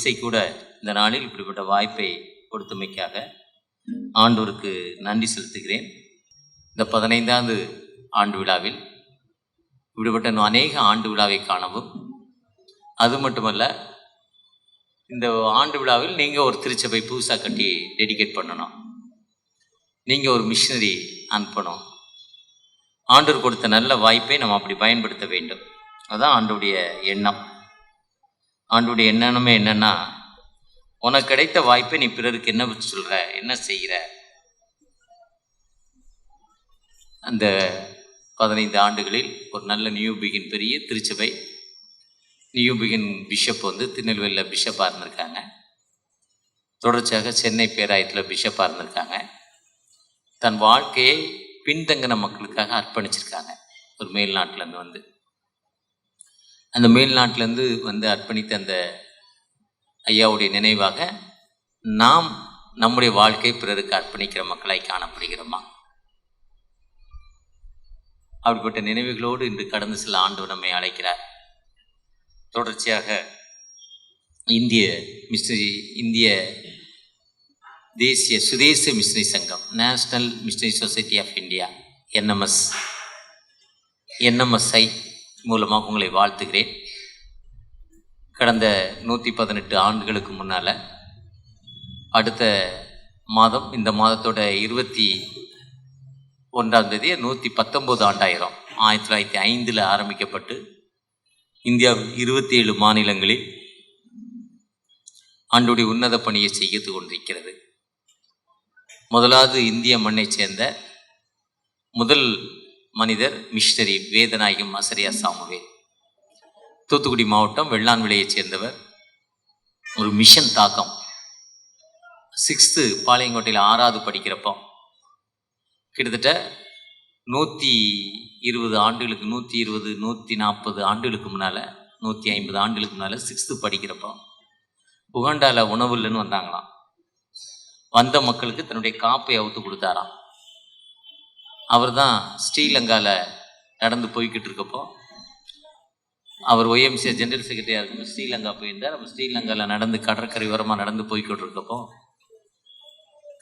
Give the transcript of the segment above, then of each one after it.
இசை கூட இந்த நாளில் இப்படிப்பட்ட வாய்ப்பை கொடுத்தமைக்காக ஆண்டவருக்கு நன்றி செலுத்துகிறேன். இந்த 15வது ஆண்டு விழாவில் இப்படிப்பட்ட அநேக ஆண்டு விழாவை காணவும், அது மட்டுமல்ல இந்த ஆண்டு விழாவில் நீங்கள் ஒரு திருச்சபை புதுசாக கட்டி டெடிகேட் பண்ணணும், நீங்கள் ஒரு மிஷினரி அனுப்பணும். ஆண்டவர் கொடுத்த நல்ல வாய்ப்பை நம்ம அப்படி பயன்படுத்த வேண்டும். அதுதான் ஆண்டுடைய எண்ணம். ஆண்டுடைய எண்ணமே என்னன்னா, உனக்கு கிடைத்த வாய்ப்பை நீ பிறருக்கு என்ன சொல்கிற, என்ன செய்கிற. அந்த 15 ஆண்டுகளில் ஒரு நல்ல நியூ பிகின் பெரிய திருச்சபை நியூ பிகின் பிஷப் திருநெல்வேலியில் பிஷப்பாக இருந்திருக்காங்க. தொடர்ச்சியாக சென்னை பேராயத்தில் பிஷப்பாக இருந்திருக்காங்க. தன் வாழ்க்கையை பின்தங்கின மக்களுக்காக அர்ப்பணிச்சிருக்காங்க. ஒரு மேல்நாட்டிலேருந்து அந்த மேல்நாட்டிலேருந்து அர்ப்பணித்த அந்த ஐயாவுடைய நினைவாக நாம் நம்முடைய வாழ்க்கையை பிறருக்கு அர்ப்பணிக்கிற மக்களாய் காணப்படுகிறோமா? அப்படிப்பட்ட நினைவுகளோடு இன்று கடந்து சில ஆண்டு நம்மை அழைக்கிறார். தொடர்ச்சியாக இந்திய தேசிய சுதேச மிஷனரி சங்கம், National Missionary Society of India, NMSI மூலமாக உங்களை வாழ்த்துகிறேன். கடந்த 118 ஆண்டுகளுக்கு முன்னால் அடுத்த மாதம், இந்த மாதத்தோட 21ஆம் தேதி 119 ஆண்டாயிரம். 1905 ஆரம்பிக்கப்பட்டு இந்தியாவில் 27 மாநிலங்களில் ஆண்டுடைய உன்னத பணியை செய்து கொண்டிருக்கிறது. முதலாவது இந்திய மண்ணை சேர்ந்த முதல் மனிதர் மிஷனரி வேதநாயகம் ஆசிரியா சாமுவேல். தூத்துக்குடி மாவட்டம் வெள்ளான்விளையைச் சேர்ந்தவர். ஒரு மிஷன் தாக்கம். 6th பாளையங்கோட்டையில் 6வது படிக்கிறப்போ கிட்டத்தட்ட 120 ஆண்டுகளுக்கு 140 ஆண்டுகளுக்கு முன்னால் 150 ஆண்டுகளுக்கு முன்னால் 6th படிக்கிறப்போ உகாண்டாவில் உணவு இல்லைன்னு வந்தாங்களாம். வந்த மக்களுக்கு தன்னுடைய காப்பை அவுத்து கொடுத்தாராம். அவர் தான் ஸ்ரீலங்காவில் நடந்து போய்கிட்டு இருக்கப்போ, அவர் OMC ஜெனரல் செக்ரட்டரியாக இருக்கும்போது ஸ்ரீலங்கா போயிருந்தார். அப்போ ஸ்ரீலங்காவில் நடந்து கடற்கரை ஓரமாக நடந்து போய்கிட்டு இருக்கப்போ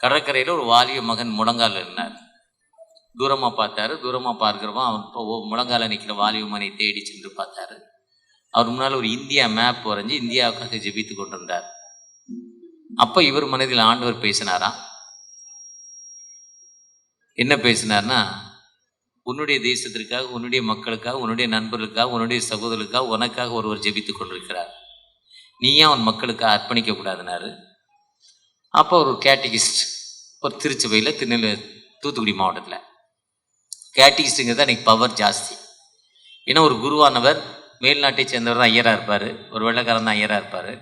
கடற்கரையில் ஒரு வாலிய மகன் முழங்கால் இருந்தார். தூரமாக பார்த்தாரு. தூரமாக பார்க்குறப்போ அவன் முழங்கால நிற்கிற வாலிய மகனை தேடி சென்று பார்த்தாரு. அவர் முன்னால் ஒரு இந்தியா மேப் வரைஞ்சி இந்தியாவுக்காக ஜெபித்து கொண்டிருந்தார். அப்போ இவர் மனதில் ஆண்டவர் பேசினாராம். என்ன பேசினார்னா, உன்னுடைய தேசத்திற்காக, உன்னுடைய மக்களுக்காக, உன்னுடைய நண்பர்களுக்காக, உன்னுடைய சகோதரர்களுக்காக, உனக்காக ஒருவர் ஜெபித்து கொண்டிருக்கிறார். நீ ஏன் அவன் மக்களுக்காக அர்ப்பணிக்க கூடாதுனாரு. அப்போ ஒரு கேட்டகிஸ்ட் ஒரு திருச்சபையில் தூத்துக்குடி மாவட்டத்தில் கேட்டகிஸ்ட்டுங்கிறது அன்றைக்கி பவர் ஜாஸ்தி. ஏன்னா ஒரு குருவானவர் மேல்நாட்டை சேர்ந்தவர் தான் ஐயராக இருப்பார், ஒரு வெள்ளைக்காரன் தான் ஐயராக இருப்பார்.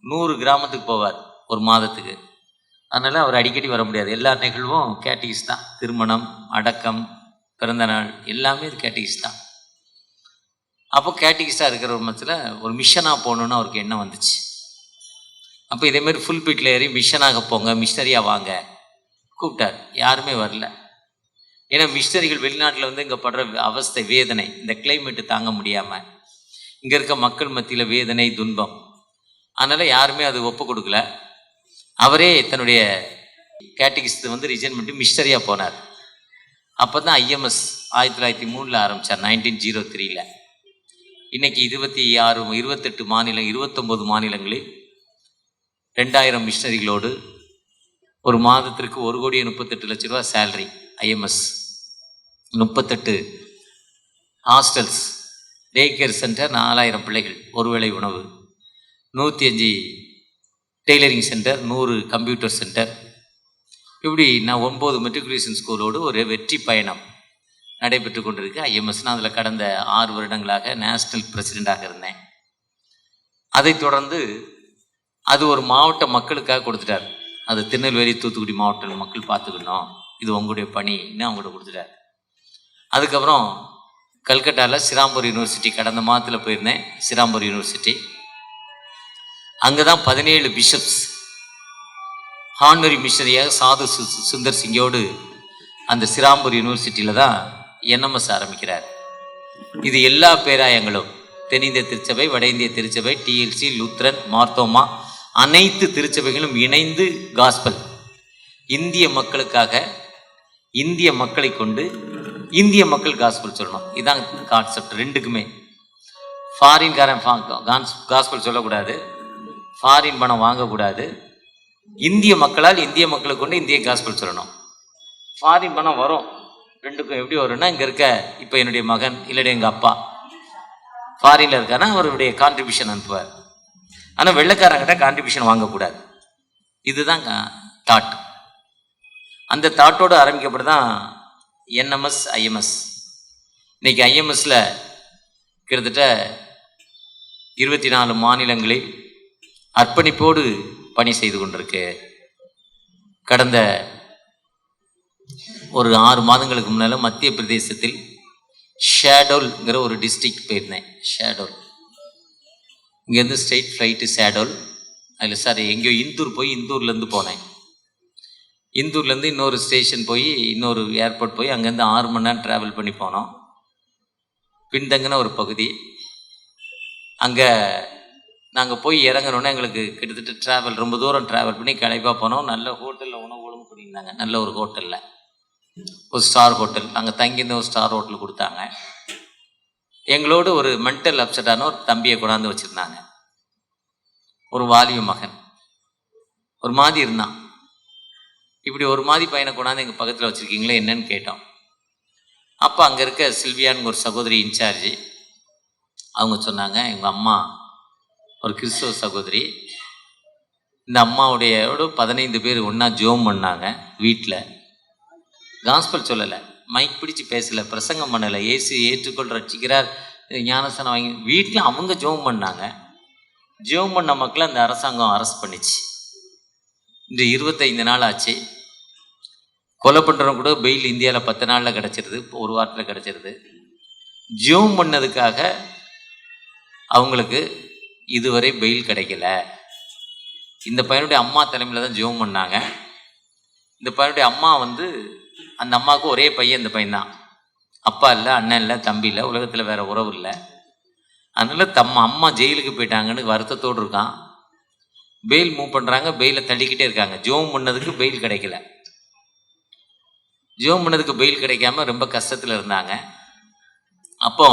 100 கிராமத்துக்கு போவார் ஒரு மாதத்துக்கு. அதனால் அவர் அடிக்கடி வர முடியாது. எல்லா நிகழ்வும் கேட்டகிஸ்ட் தான். திருமணம், அடக்கம், பிறந்தநாள் எல்லாமே இது கேட்டகிஸ்ட் தான். அப்போ கேட்டகிஸ்டாக இருக்கிற ஒரு மத்தியில் ஒரு மிஷனாக போகணுன்னு அவருக்கு எண்ணம் வந்துச்சு. அப்போ இதேமாரி ஃபுல் பீட்டில் ஏறி மிஷனாக போங்க, மிஷனரியாக வாங்க கூப்பிட்டார். யாருமே வரல. ஏன்னா மிஷனரிகள் வெளிநாட்டில் இங்கே படுற அவஸ்தை, வேதனை, இந்த கிளைமேட்டு தாங்க முடியாமல் இங்கே இருக்க மக்கள் மத்தியில் வேதனை, துன்பம். அதனால் யாருமே அது ஒப்பு கொடுக்கல. அவரே தன்னுடைய கேட்டகிஸ்ட் ரிஜைன் பண்ணிட்டு மிஷனரியாக போனார். அப்போ தான் IMS 1903 ஆரம்பித்தார், 1903. இன்றைக்கி 28 மாநிலம், 29 மாநிலங்களில் 2000 மிஷனரிகளோடு ஒரு மாதத்திற்கு 1,38,00,000 ரூபா salary. IMS 38 hostels, day care centre, 4000 பிள்ளைகள், ஒருவேளை உணவு, 105 டெய்லரிங் சென்டர், 100 கம்ப்யூட்டர் சென்டர். இப்படி நான் 9 மெட்ரிகுலேஷன் ஸ்கூலோடு ஒரு வெற்றி பயணம் நடைபெற்று கொண்டிருக்கு. IMS அதில் கடந்த 6 வருடங்களாக நேஷ்னல் பிரசிடெண்ட்டாக இருந்தேன். அதைத் தொடர்ந்து அது ஒரு மாவட்ட மக்களுக்காக கொடுத்துட்டார். அது திருநெல்வேலி, தூத்துக்குடி மாவட்ட மக்கள் பார்த்துக்கணும், இது உங்களுடைய பணின்னு அவங்கள்ட்ட கொடுத்துட்டார். அதுக்கப்புறம் கல்கட்டாவில் சிராம்பூர் யூனிவர்சிட்டி கடந்த மாதத்தில் போயிருந்தேன். சிராம்பூர் யூனிவர்சிட்டி, அங்கே தான் 17 பிஷப்ஸ் ஹானரி மிஷனரியாக சாது சுந்தர் சிங்கோடு அந்த சிராம்பூர் யூனிவர்சிட்டியில் தான் NMS ஆரம்பிக்கிறார். இது எல்லா பேராயங்களும் தென்னிந்திய திருச்சபை, வட இந்திய திருச்சபை, டிஎல்சி, லூத்ரன், மார்த்தோமா அனைத்து திருச்சபைகளும் இணைந்து காஸ்பல் இந்திய மக்களுக்காக, இந்திய மக்களை கொண்டு இந்திய மக்கள் காஸ்பல் சொல்லணும். இதான் கான்செப்ட் ரெண்டுக்குமே. ஃபாரின்காரன் காஸ்பல் சொல்லக்கூடாது, ஃபாரின் பணம் வாங்கக்கூடாது. இந்திய மக்களால் இந்திய மக்களை கொண்டு இந்திய காஸ்பல் சொல்லணும். ஃபாரின் பணம் வரும், ரெண்டுக்கும் எப்படி வரும்னா, இங்கே இருக்க இப்போ என்னுடைய மகன் இல்லைடைய எங்கள் அப்பா ஃபாரினில் இருக்காருன்னா அவருடைய கான்ட்ரிபியூஷன் அனுப்புவார். ஆனால் வெள்ளைக்காரங்கிட்ட கான்ட்ரிபியூஷன் வாங்கக்கூடாது. இதுதான் தாட். அந்த தாட்டோடு ஆரம்பிக்கப்படுதான் என்எம்எஸ், ஐஎம்எஸ். இன்னைக்கு ஐஎம்எஸ்ல கிட்டத்தட்ட 24 மாநிலங்களில் அர்ப்பணிப்போடு பணி செய்து கொண்டிருக்கு. கடந்த ஒரு 6 மாதங்களுக்கு முன்னால் மத்திய பிரதேசத்தில் ஷேடோல்ங்கிற ஒரு டிஸ்ட்ரிக்ட் போயிருந்தேன். ஷேடோல் இங்கேருந்து ஸ்ட்ரெயிட் ஃப்ளைட்டு ஷேடோல். அதில் சார் எங்கேயோ இந்தூர் போய் இந்தூர்லேருந்து போனேன். இந்தூர்லேருந்து இன்னொரு ஸ்டேஷன் போய் இன்னொரு ஏர்போர்ட் போய் அங்கேருந்து 6 மணி நேரம் ட்ராவல் பண்ணி போனோம். பின்தங்கின ஒரு பகுதி. அங்கே நாங்கள் போய் இறங்கினோன்னே எங்களுக்கு கிட்டத்தட்ட ட்ராவல் ரொம்ப தூரம் ட்ராவல் பண்ணி களைப்பாக போனோம். நல்ல ஹோட்டலில் உணவு ஒழுங்கு பண்ணியிருந்தாங்க. நல்ல ஒரு ஹோட்டலில், ஒரு ஸ்டார் ஹோட்டல். நாங்கள் தங்கியிருந்த ஒரு ஸ்டார் ஹோட்டல் கொடுத்தாங்க. எங்களோடு ஒரு மென்டல் அப்செட்டான ஒரு தம்பியை கொண்டாந்து வச்சுருந்தாங்க. ஒரு வாலிப மகன் ஒரு மாதிரி இருந்தான். இப்படி ஒரு மாதிரி பையனை கொண்டாந்து எங்கள் பக்கத்தில் வச்சுருக்கீங்களே என்னன்னு கேட்டோம். அப்போ அங்கே இருக்க சில்வியான்னு ஒரு சகோதரி இன்சார்ஜ், அவங்க சொன்னாங்க, எங்கள் அம்மா ஒரு கிறிஸ்தவ சகோதரி. இந்த அம்மாவுடைய 15 பேர் ஒன்றா ஜோம் பண்ணாங்க வீட்டில். காஸ்பல் சொல்லலை, மைக் பிடிச்சி பேசலை, பிரசங்கம் பண்ணலை, ஏசு ஏற்றுக்கொள் ரட்சிக்கிறார் ஞானசனம் வாங்கி வீட்டில் அவங்க ஜோம் பண்ணாங்க. ஜோம் பண்ண மக்களை அந்த அரசாங்கம் அரெஸ்ட் பண்ணிச்சு. இன்று 25 நாள் ஆச்சு. கொலை பண்ணுறவங்க கூட பெயில் இந்தியாவில் 10 நாளில் கிடச்சிருது, ஒரு வாரத்தில் கிடச்சிருது. ஜோம் பண்ணதுக்காக அவங்களுக்கு இதுவரை பெயில் கிடைக்கல. இந்த பையனுடைய அம்மா தலைமையில் தான் ஜோம் பண்ணாங்க. இந்த பையனுடைய அம்மா அந்த அம்மாவுக்கு ஒரே பையன், இந்த பையன் தான். அப்பா இல்லை, அண்ணன் இல்லை, தம்பி இல்லை, உலகத்தில் வேறு உறவு இல்லை. அதனால் அம்மா ஜெயிலுக்கு போயிட்டாங்கன்னு வருத்தத்தோடு இருக்கான். பெயில் மூவ் பண்ணுறாங்க, பெயிலை தள்ளிக்கிட்டே இருக்காங்க. ஜோம் பண்ணதுக்கு பெயில் கிடைக்கல. ஜோம் பண்ணதுக்கு பெயில் கிடைக்காம ரொம்ப கஷ்டத்தில் இருந்தாங்க. அப்போ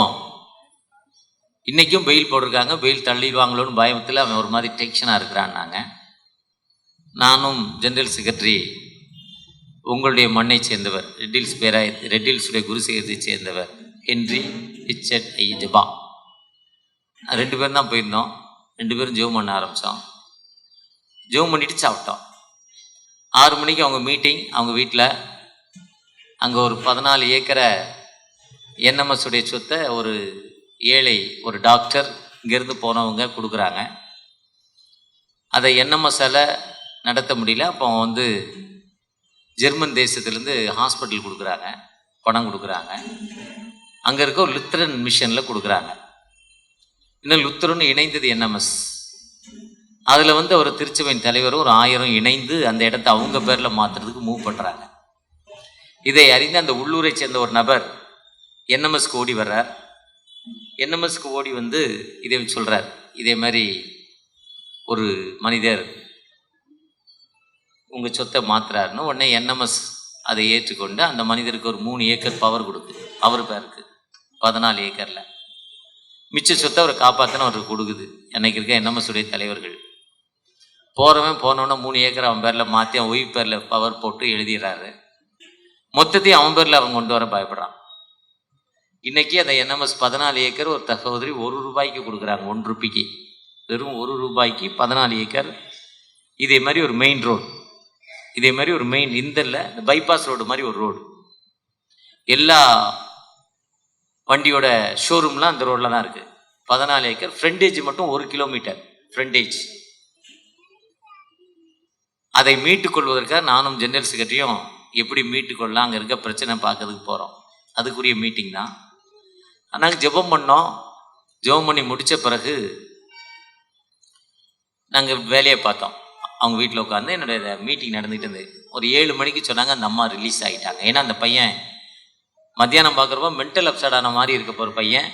இன்றைக்கும் பெயில் போட்டிருக்காங்க. பெயில் தள்ளிடுவாங்களோன்னு பயத்தில் அவன் ஒரு மாதிரி டென்ஷனாக இருக்கிறான்னாங்க. நானும் ஜெனரல் செக்ரட்டரி, உங்களுடைய மண்ணை சேர்ந்தவர், ரெட்டில்ஸுடைய குருசேகத்தை சேர்ந்தவர் ஹென்றி ரிச்சர்ட் ஐயஜபா, 2 பேரும் தான் போயிருந்தோம். 2 பேரும் ஜோம் பண்ண ஆரம்பித்தோம். ஜோம் பண்ணிட்டு சாப்பிட்டோம். 6 மணிக்கு அவங்க மீட்டிங். அவங்க வீட்டில் அங்கே ஒரு 14 ஏக்கரை என்எம்எஸ் உடைய சொத்தை ஒரு ஏழை ஒரு டாக்டர் இங்கேருந்து போனவங்க கொடுக்குறாங்க. அதை என்எம்எஸ்ஸால் நடத்த முடியல. அப்போ ஜெர்மன் தேசத்துலேருந்து ஹாஸ்பிட்டல் கொடுக்குறாங்க, பணம் கொடுக்குறாங்க. அங்கே இருக்க ஒரு லுத்தரன் மிஷனில் கொடுக்குறாங்க. இன்னும் லுத்தரன் இணைந்தது என்எம்எஸ். அதில் ஒரு திருச்சபையின் தலைவரும் ஒரு 1000 இணைந்து அந்த இடத்த அவங்க பேரில் மாற்றுறதுக்கு மூவ் பண்ணுறாங்க. இதை அறிந்து அந்த உள்ளூரை சேர்ந்த ஒரு நபர் என்எம்எஸ்க்கு ஓடி வர்றார். என்எம்எஸ்க்கு ஓடி இதை சொல்கிறார், இதே மாதிரி ஒரு மனிதர் உங்கள் சொத்தை மாற்றுறாருன்னு. உடனே என்எம்எஸ் அதை ஏற்றுக்கொண்டு அந்த மனிதருக்கு ஒரு 3 ஏக்கர் பவர் கொடுக்குது. அவர் பேருக்கு 14 ஏக்கரில் மிச்ச சொத்தை அவரை காப்பாற்றின அவருக்கு கொடுக்குது. அன்னைக்கு இருக்க என்எம்எஸ் உடைய தலைவர்கள். போனோன்னா 3 ஏக்கர் அவன் பேரில் மாற்றி அவன் ஒய்ஃப் பேரில் பவர் போட்டு எழுதிடுறாரு. மொத்தத்தையும் அவன் பேரில் அவன் கொண்டு வர பயப்படுறான். இன்றைக்கி அந்த என்எம்எஸ் 14 ஏக்கர் ஒரு சகோதரி 1 ரூபாய்க்கு கொடுக்குறாங்க. 1 ரூபாய்க்கு, வெறும் 1 ரூபாய்க்கு 14 ஏக்கர். இதே மாதிரி ஒரு மெயின் ரோடு, இதே மாதிரி ஒரு மெயின் இந்த பைபாஸ் ரோடு மாதிரி ஒரு ரோடு. எல்லா வண்டியோட ஷோரூம்லாம் அந்த ரோடில் தான் இருக்குது. 14 ஏக்கர். ஃப்ரண்டேஜ் மட்டும் 1 கிலோமீட்டர் ஃப்ரண்டேஜ். அதை மீட்டுக்கொள்வதற்காக நானும் ஜெனரல் செக்ரட்டரியும் எப்படி மீட்டுக்கொள்ளலாம், அங்கே இருக்க பிரச்சனை பார்க்கறதுக்கு போகிறோம். அதுக்குரிய மீட்டிங் தான். நாங்கள் ஜெபம் பண்ணோம். ஜெபம் பண்ணி முடித்த பிறகு நாங்கள் வேலையை பார்த்தோம். அவங்க வீட்டில் உட்காந்து என்னுடைய மீட்டிங் நடந்துகிட்டு இருந்தது. ஒரு 7 மணிக்கு சொன்னாங்க அந்த அம்மா ரிலீஸ் ஆகிட்டாங்க. ஏன்னா அந்த பையன் மத்தியானம் பார்க்குறப்போ மென்டல் அப்செட் ஆன மாதிரி இருக்க போகிற பையன்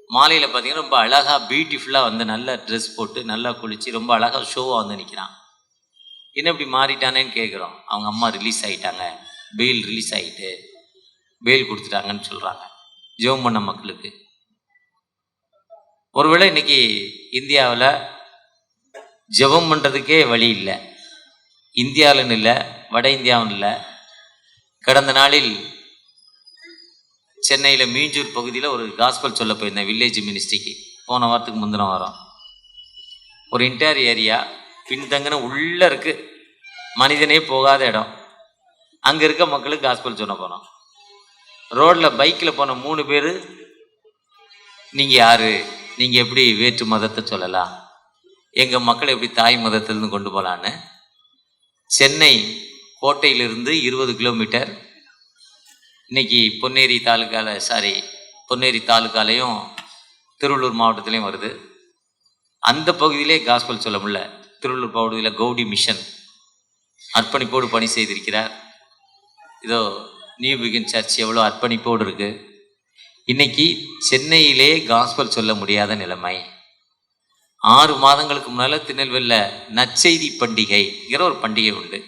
மாலையில் பார்த்தீங்கன்னா ரொம்ப அழகாக பியூட்டிஃபுல்லாக வந்து நல்லா ட்ரெஸ் போட்டு நல்லா குளித்து ரொம்ப அழகாக ஷோவாக வந்து நிற்கிறான். என்ன இப்படி மாறிட்டானேன்னு கேட்குறோம். அவங்க அம்மா ரிலீஸ் ஆகிட்டாங்க, பெயில் ரிலீஸ் ஆகிட்டு பெயில் கொடுத்துட்டாங்கன்னு சொல்கிறாங்க ஜெபம் பண்ண மக்களுக்கு. ஒருவேளை இன்னைக்கு இந்தியாவில் ஜெபம் பண்ணுறதுக்கே வழி இல்லை. இந்தியாவிலும் இல்லை, வட இந்தியாவும் இல்லை. கடந்த நாளில் சென்னையில் மீஞ்சூர் பகுதியில் ஒரு காஸ்பல் சொல்ல போயிருந்தேன், வில்லேஜ் மினிஸ்ட்ரிக்கு. போன வாரத்துக்கு முந்தின வாரம். ஒரு இன்டீரியர் ஏரியா பின்தங்கின உள்ளே இருக்குது, மனிதனே போகாத இடம். அங்கே இருக்க மக்களுக்கு காஸ்பல் சொல்ல போனோம். ரோடில் பைக்கில் போன 3 பேர், நீங்கள் யார், நீங்கள் எப்படி வேற்று மதத்தை சொல்லலாம், எங்கள் மக்களை எப்படி தாய் மதத்திலிருந்து கொண்டு போகலான்னு. சென்னை கோட்டையிலிருந்து 20 கிலோமீட்டர், இன்னைக்கு பொன்னேரி தாலுக்காலையும் திருவள்ளூர் மாவட்டத்திலையும் வருது. அந்த பகுதியிலே காஸ்பல் சொல்ல முடியல. திருவள்ளூர் பகுதியில் கௌடி மிஷன் அர்ப்பணிப்போடு பணி செய்திருக்கிறார். இதோ நியூ பிகின் சர்ச் எவ்வளோ அர்ப்பணிப்போடு இருக்குது. இன்னைக்கு சென்னையிலே காஸ்பல் சொல்ல முடியாத நிலைமை. 6 மாதங்களுக்கு முன்னால் திருநெல்வேலியில் நற்செய்தி பண்டிகைங்கிற ஒரு பண்டிகை உண்டு.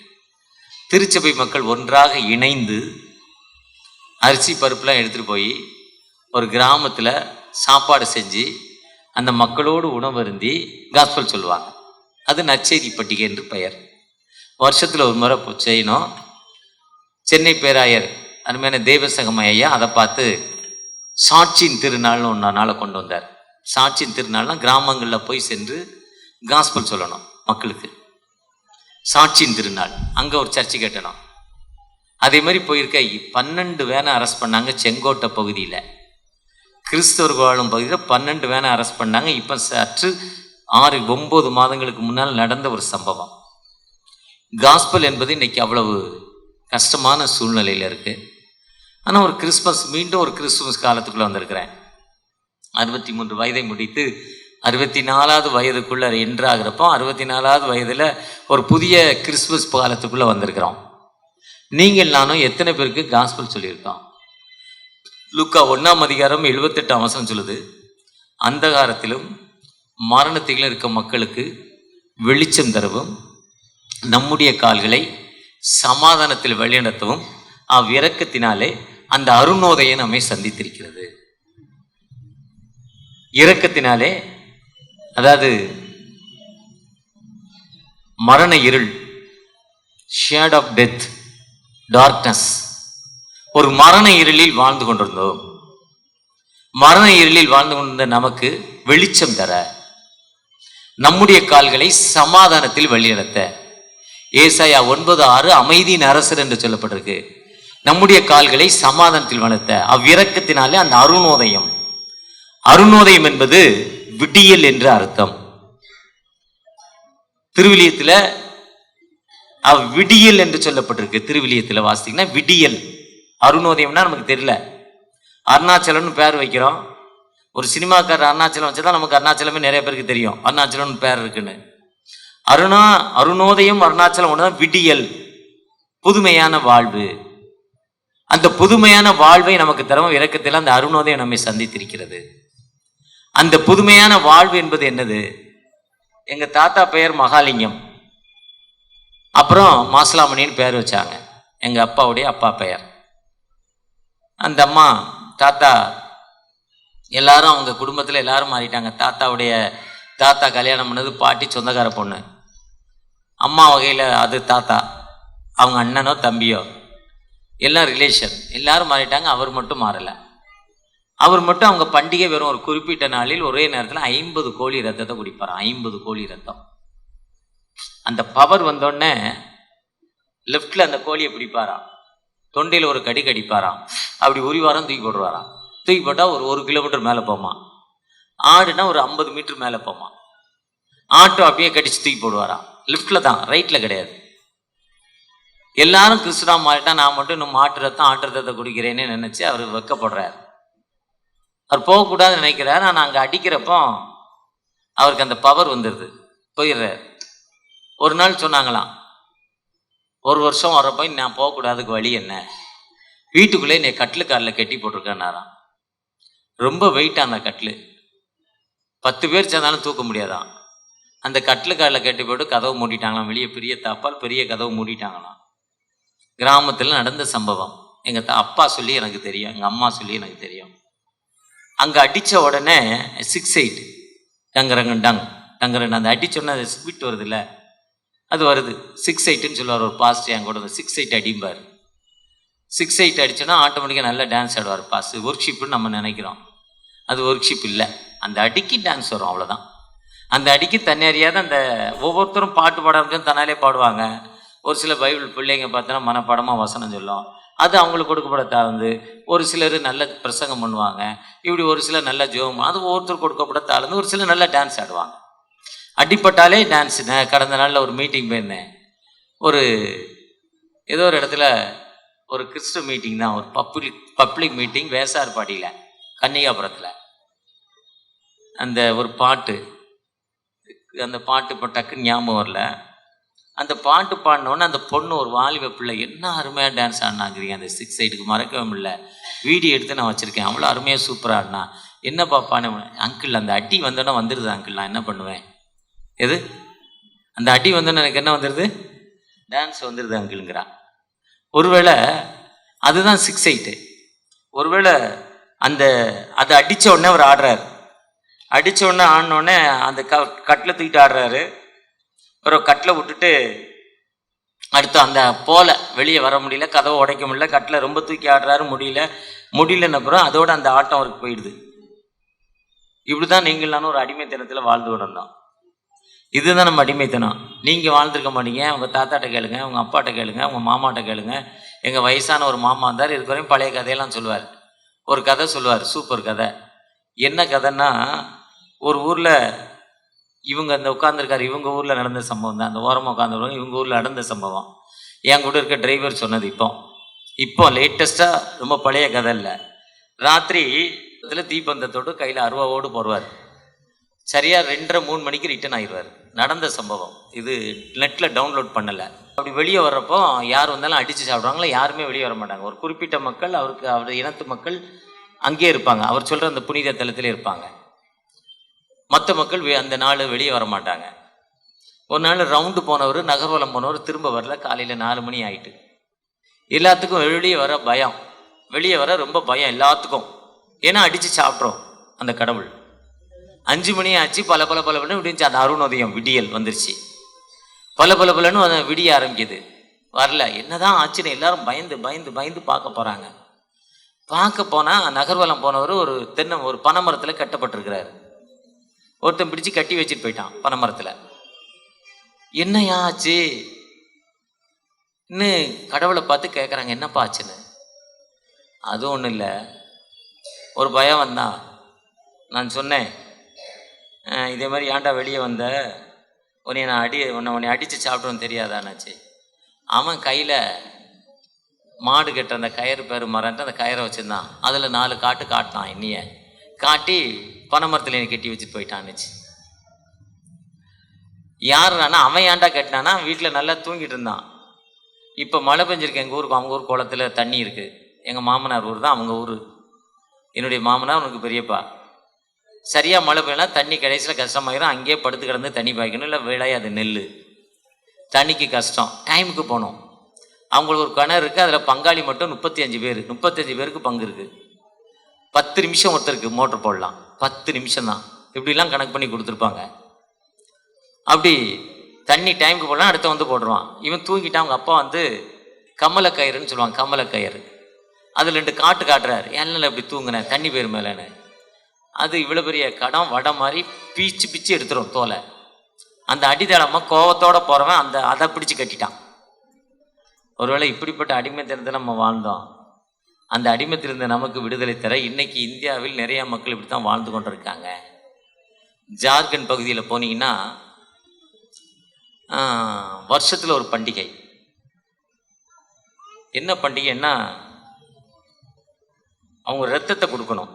திருச்சபை மக்கள் ஒன்றாக இணைந்து அரிசி பருப்புலாம் எடுத்துகிட்டு போய் ஒரு கிராமத்தில் சாப்பாடு செஞ்சு அந்த மக்களோடு உணவருந்தி காஸ்பல் சொல்லுவாங்க. அது நற்செய்தி பண்டிகை என்று பெயர். வருஷத்தில் ஒரு முறை செய்யணும். சென்னை பேராயர் அருமையான தேவசகம் ஐயா அதை பார்த்து சாட்சியின் திருநாள்னு ஒன்று நாளை கொண்டு வந்தார். சாட்சியின் திருநாள்னால் கிராமங்களில் போய் சென்று காஸ்பல் சொல்லணும் மக்களுக்கு. சாட்சியின் திருநாள் அங்கே ஒரு சர்ச்சை கட்டணும். அதே மாதிரி போயிருக்க 12 வேனை அரெஸ்ட் பண்ணாங்க செங்கோட்டை பகுதியில். கிறிஸ்தவர்கள் வாழும் பகுதியில் 12 வேனை அரெஸ்ட் பண்ணாங்க. இப்போ சற்று 6-9 மாதங்களுக்கு முன்னால் நடந்த ஒரு சம்பவம். காஸ்பல் என்பது இன்னைக்கு அவ்வளவு கஷ்டமான சூழ்நிலையில் இருக்குது. ஆனால் ஒரு கிறிஸ்மஸ், மீண்டும் ஒரு கிறிஸ்துமஸ் காலத்துக்குள்ளே வந்திருக்கிறேன். 63 வயதை முடித்து 64வது வயதுக்குள்ளே என்றாகிறப்போ 64வது வயதில் ஒரு புதிய கிறிஸ்துமஸ் காலத்துக்குள்ளே வந்திருக்கிறோம். நீங்கள் நானும் எத்தனை பேருக்கு காஸ்பல் சொல்லியிருக்கோம்? லூக்கா 1ஆம் அதிகாரம் 78ஆம் வசனம் சொல்லுது, அந்தகாரத்திலும் மரணத்திலும் இருக்க மக்களுக்கு வெளிச்சம் தரவும் நம்முடைய கால்களை சமாதானத்தில் வழிநடத்தவும் அவ்விரக்கத்தினாலே அந்த அருணோதயம் நம்மை சந்தித்திருக்கிறது. இரக்கத்தினாலே, அதாவது மரண இருள், ஷேட் ஆஃப் டெத், டார்க்னஸ், ஒரு மரண இருளில் வாழ்ந்து கொண்டிருந்தோம். மரண இருளில் வாழ்ந்து கொண்டிருந்த நமக்கு வெளிச்சம் தர, நம்முடைய கால்களை சமாதானத்தில் வழிநடத்த. ஏசாயா 9:6 அமைதியின் அரசர் என்று சொல்லப்பட்டிருக்கு. நம்முடைய கால்களை சமாதானத்தில் வளர்த்த அவ்விரக்கத்தினாலே அந்த அருணோதயம். அருணோதயம் என்பது விடியல் என்று அர்த்தம். திருவிலியத்தில் விடியல் என்று சொல்லப்பட்டிருக்கு. திருவிலியத்தில் வாசித்தீங்கன்னா விடியல். அருணோதயம்னா நமக்கு தெரியல. அருணாச்சலம்னு பேர் வைக்கிறோம். ஒரு சினிமாக்காரர் அருணாச்சலம் வச்சுதான் நமக்கு அருணாச்சலமே நிறைய பேருக்கு தெரியும், அருணாச்சலம்னு பேர் இருக்குன்னு. அருணோதயம் அருணாச்சலம் ஒன்று தான். விடியல், புதுமையான வாழ்வு. அந்த புதுமையான வாழ்வை நமக்கு தரவும் இரக்கத்தில் அந்த அருணோதயம் நம்மை சந்தித்திருக்கிறது. அந்த புதுமையான வாழ்வு என்பது என்னது? எங்க தாத்தா பெயர் மகாலிங்கம், அப்புறம் மாசலாமணின்னு பெயர் வச்சாங்க, எங்க அப்பாவுடைய அப்பா பெயர். அந்த அம்மா தாத்தா எல்லாரும் அவங்க குடும்பத்தில் எல்லாரும் மாறிட்டாங்க. தாத்தா கல்யாணம் பண்ணது பாட்டி சொந்தக்கார பொண்ணு. அம்மா வகையில் அது தாத்தா, அவங்க அண்ணனோ தம்பியோ எல்லாம் ரிலேஷன், எல்லாரும் மாறிட்டாங்க. அவர் மட்டும் மாறலை. அவர் மட்டும் அவங்க பண்டிகை வெறும் ஒரு குறிப்பிட்ட நாளில் ஒரே நேரத்தில் 50 கோழி ரத்தத்தை குடிப்பாராம். 50 கோழி ரத்தம். அந்த பவர் வந்தோடனே லெஃப்டில் அந்த கோழியை பிடிப்பாராம், தொண்டையில் ஒரு கடி கடிப்பாராம், அப்படி உரிவாரம் தூக்கி போடுவாராம். தூக்கி போட்டால் ஒரு 1 கிலோமீட்டர் மேலே போமா. ஆடுனா ஒரு 50 மீட்டர் மேலே போமா. ஆட்டோ அப்படியே கடிச்சு தூக்கி போடுவாராம். லெஃப்டில் தான், ரைட்டில் கிடையாது. எல்லாரும் கிறிஸ்துவா மாறிட்டா நான் மட்டும் இன்னும் ஆட்டு ரத்தத்தை குடிக்கிறேன்னு நினச்சி அவர் வெக்கப்படுறார். அவர் போகக்கூடாதுன்னு நினைக்கிறார். ஆனால் அங்கே அடிக்கிறப்போ அவருக்கு அந்த பவர் வந்துடுது, போயிடுறார். ஒரு நாள் சொன்னாங்களாம், 1 வருஷம் வரப்போ நான் போகக்கூடாதுக்கு வழி என்ன, வீட்டுக்குள்ளே என்னை கட்டில் காலில் கட்டி போட்டிருக்கேன்னாராம். ரொம்ப வெயிட்டாக அந்த கட்டில். 10 பேர் சேர்ந்தாலும் தூக்க முடியாதான். அந்த கட்டிலுக்காலில் கட்டி போட்டு கதவு மூடிட்டாங்களாம். வெளியே பெரிய தாப்பால் பெரிய கதவு மூடிட்டாங்களாம். கிராமத்தில் நடந்த சம்பவம். எங்கள் அப்பா சொல்லி எனக்கு தெரியும், எங்கள் அம்மா சொல்லி எனக்கு தெரியும். அங்கே அடித்த உடனே 6-8 டங்கரங்க டங் டங்கரங்க அந்த அடிச்சோடனே அது ஸ்பிட் வருது இல்லை, அது வருது. 6-8ன்னு சொல்லுவார் ஒரு பாஸ்ட். என் கூட 6-8 அடிம்பார். 6-8 அடிச்சோன்னா ஆட்டோமேட்டிக்காக நல்லா டான்ஸ் ஆடுவார் பாஸ். ஒர்க் ஷிப்புன்னு நம்ம நினைக்கிறோம், அது ஒர்க் ஷிப் இல்லை. அந்த அடிக்கு டான்ஸ் வரும், அவ்வளோதான். அந்த அடிக்கு தண்ணி அறியாத அந்த ஒவ்வொருத்தரும் பாட்டு பாடுறதுக்கும் தன்னாலே பாடுவாங்க. ஒரு சில பைபிள் பிள்ளைங்க பார்த்தோன்னா மனப்பாடமாக வசனம் சொல்லும், அது அவங்களுக்கு கொடுக்கப்பட தாழ்ந்து. ஒரு சிலர் நல்ல பிரசங்கம் பண்ணுவாங்க, இப்படி ஒரு சிலர் நல்ல ஜோம், அது ஒவ்வொருத்தர் கொடுக்கப்பட தாழ்ந்து. ஒரு சிலர் நல்லா டான்ஸ் ஆடுவாங்க. அடிப்பட்டாலே டான்ஸு. நான் கடந்த நாளில் ஒரு மீட்டிங் போயிருந்தேன். ஏதோ ஒரு இடத்துல ஒரு கிறிஸ்துவ மீட்டிங் தான், ஒரு பப்ளிக் மீட்டிங் வேசார்பாடியில் கன்னிகாபுரத்தில். அந்த ஒரு பாட்டு, அந்த பாட்டு இப்போ டக்குன்னு ஞாபகம் வரல. அந்த பாட்டு பாடினோன்னே அந்த பொண்ணு ஒரு வாலிப பிள்ளை என்ன அருமையாக டான்ஸ் ஆடினாங்கிறீங்க. அந்த 6-8க்கு மறக்கவே முடியல. வீடியோ எடுத்து நான் வச்சுருக்கேன். அவ்வளோ அருமையாக சூப்பராக ஆடினா. என்ன பாப்பான்னு, அங்கிள் அந்த அடி வந்தோன்னே வந்துடுது அங்கிள், நான் என்ன பண்ணுவேன்? எது அந்த அடி வந்தோன்னே எனக்கு என்ன வந்துடுது? டான்ஸ் வந்துடுது அங்கிளுங்கிறான். ஒருவேளை அதுதான் 6-8. ஒருவேளை அதை அடித்த உடனே அவர் ஆடுறாரு. அடித்த உடனே ஆடினோடனே அந்த கட்டில் தூக்கிட்டு ஆடுறாரு. அப்புறம் கட்டில் விட்டுட்டு அடுத்து அந்த போல வெளியே வர முடியல, கதவை உடைக்க முடியல, கட்டில் ரொம்ப தூக்கி ஆடுறாரு, முடியலன்னு அப்புறம் அதோட அந்த ஆட்டம் அவருக்கு போயிடுது. இப்படி தான் நீங்கள் நானும் ஒரு அடிமைத்தனத்தில் வாழ்ந்து விடணும். இதுதான் நம்ம அடிமைத்தனம். நீங்கள் வாழ்ந்துருக்க மாட்டீங்க. உங்கள் தாத்தாட்ட கேளுங்க, உங்கள் அப்பாட்ட கேளுங்க, உங்கள் மாமாட்ட கேளுங்க. எங்கள் வயசான ஒரு மாமா இருந்தார், இதுவரையும் பழைய கதையெல்லாம் சொல்லுவார். ஒரு கதை சொல்லுவார், சூப்பர் கதை. என்ன கதைன்னா, ஒரு ஊரில் இவங்க அந்த உட்காந்துருக்காரு, இவங்க ஊரில் நடந்த சம்பவம் தான். அந்த ஓரமாக உட்காந்துருவாங்க, இவங்க ஊரில் நடந்த சம்பவம். என் கூட இருக்க டிரைவர் சொன்னது. இப்போ லேட்டஸ்ட்டாக, ரொம்ப பழைய கதை இல்லை. ராத்திரி தீபந்தத்தோடு கையில் அருவாவோடு போடுவார். சரியாக 2:30-3 மணிக்கு ரிட்டர்ன் ஆயிடுவார். நடந்த சம்பவம் இது. நெட்டில் டவுன்லோட் பண்ணலை. அப்படி வெளியே வர்றப்போ யார் வந்தாலும் அடித்து சாப்பிட்றாங்களோ, யாருமே வெளியே வர மாட்டாங்க. ஒரு குறிப்பிட்ட மக்கள், அவர் இனத்து மக்கள் அங்கேயே இருப்பாங்க. அவர் சொல்கிற அந்த புனித தலத்திலே இருப்பாங்க. மற்ற மக்கள் அந்த நாள் வெளியே வர மாட்டாங்க. ஒரு நாள் ரவுண்டு போனவர், நகர்வலம் போனவர் திரும்ப வரல. காலையில் 4 மணி ஆகிட்டு. எல்லாத்துக்கும் வெளியே வர பயம், வெளியே வர ரொம்ப பயம் எல்லாத்துக்கும். ஏன்னா அடித்து சாப்பிட்றோம் அந்த கடவுள். 5 மணி ஆச்சு. பல விடிஞ்சு அந்த அருணோதயம் விடியல் வந்துருச்சு. பலன்னு விடிய ஆரம்பிக்குது. வரல. என்னதான் ஆச்சுன்னு எல்லாரும் பயந்து பார்க்க போகிறாங்க. பார்க்க போனால் நகர்வலம் போனவர் ஒரு பனைமரத்தில் கட்டப்பட்டிருக்கிறாரு. ஒருத்தன் பிடிச்சி கட்டி வச்சுட்டு போயிட்டான் பனைமரத்தில். என்னையா ஆச்சு இன்னும் கடவுளை பார்த்து கேட்குறாங்க, என்னப்பா ஆச்சுன்னு. அதுவும் ஒன்றும் இல்லை, ஒரு பயம் வந்தான். நான் சொன்னேன், இதே மாதிரி ஏன்டா வெளியே வந்த, உன்னை அடித்து சாப்பிட்டோன்னு தெரியாதான்னாச்சு. அவன் கையில் மாடு கட்டுற அந்த கயிறு பேர் மரன்ட்டு அந்த கயிறை வச்சுருந்தான். அதில் 4 காட்டு காட்டினான். என்னைய காட்டி பனைமரத்தில் என்னை கட்டி வச்சுட்டு போயிட்டான்னுச்சு. யாருன்னா அவன் ஏன்டா கட்டினானா, வீட்டில் நல்லா தூங்கிட்டு இருந்தான். இப்போ மழை பெஞ்சிருக்கு எங்கள் ஊருக்கு. அவங்க ஊர் குளத்தில் தண்ணி இருக்குது. எங்கள் மாமனார் ஊர் தான் அவங்க ஊர். என்னுடைய மாமனார் உனக்கு பெரியப்பா. சரியாக மழை பெய்யலாம், தண்ணி கடைசியில் கஷ்டமாயிரும். அங்கேயே படுத்து கிடந்து தண்ணி பாய்க்கணும், இல்லை விளையாது நெல். தண்ணிக்கு கஷ்டம். டைமுக்கு போகணும். அவங்களுக்கு ஒரு கிணறு இருக்குது, அதில் பங்காளி மட்டும் 35 பேர். 35 பேருக்கு பங்கு இருக்குது. 10 நிமிஷம் ஒருத்தருக்கு மோட்ரு போடலாம். 10 நிமிஷம் தான். இப்படிலாம் கணக்கு பண்ணி கொடுத்துருப்பாங்க. அப்படி தண்ணி டைமுக்கு போடலாம், அடுத்த போடுவான். இவன் தூங்கிட்டான். அவங்க அப்பா கமலக்கயிறுன்னு சொல்லுவாங்க, கமலக்கயிறு. அதில் 2 காட்டு காட்டுறாரு. ஏன்ல இப்படி தூங்குனேன், தண்ணி பேர் மேலேன்னு. அது இவ்வளோ பெரிய கடம் வடை மாதிரி பிச்சு எடுத்துரும் தோலை. அந்த அடித்தளமாக கோவத்தோடு போகிறவன் அதை பிடிச்சி கட்டிட்டான். ஒருவேளை இப்படிப்பட்ட அடிமைத்தனத்தை நம்ம வாழ்ந்தோம். அந்த அடிமைத்திலிருந்து நமக்கு விடுதலை தர இன்னைக்கு இந்தியாவில் நிறைய மக்கள் இப்படி தான் வாழ்ந்து கொண்டு இருக்காங்க. ஜார்க்கண்ட் பகுதியில் போனீங்கன்னா வருஷத்தில் ஒரு பண்டிகை. என்ன பண்டிகைன்னா, அவங்க ரத்தத்தை கொடுக்கணும்.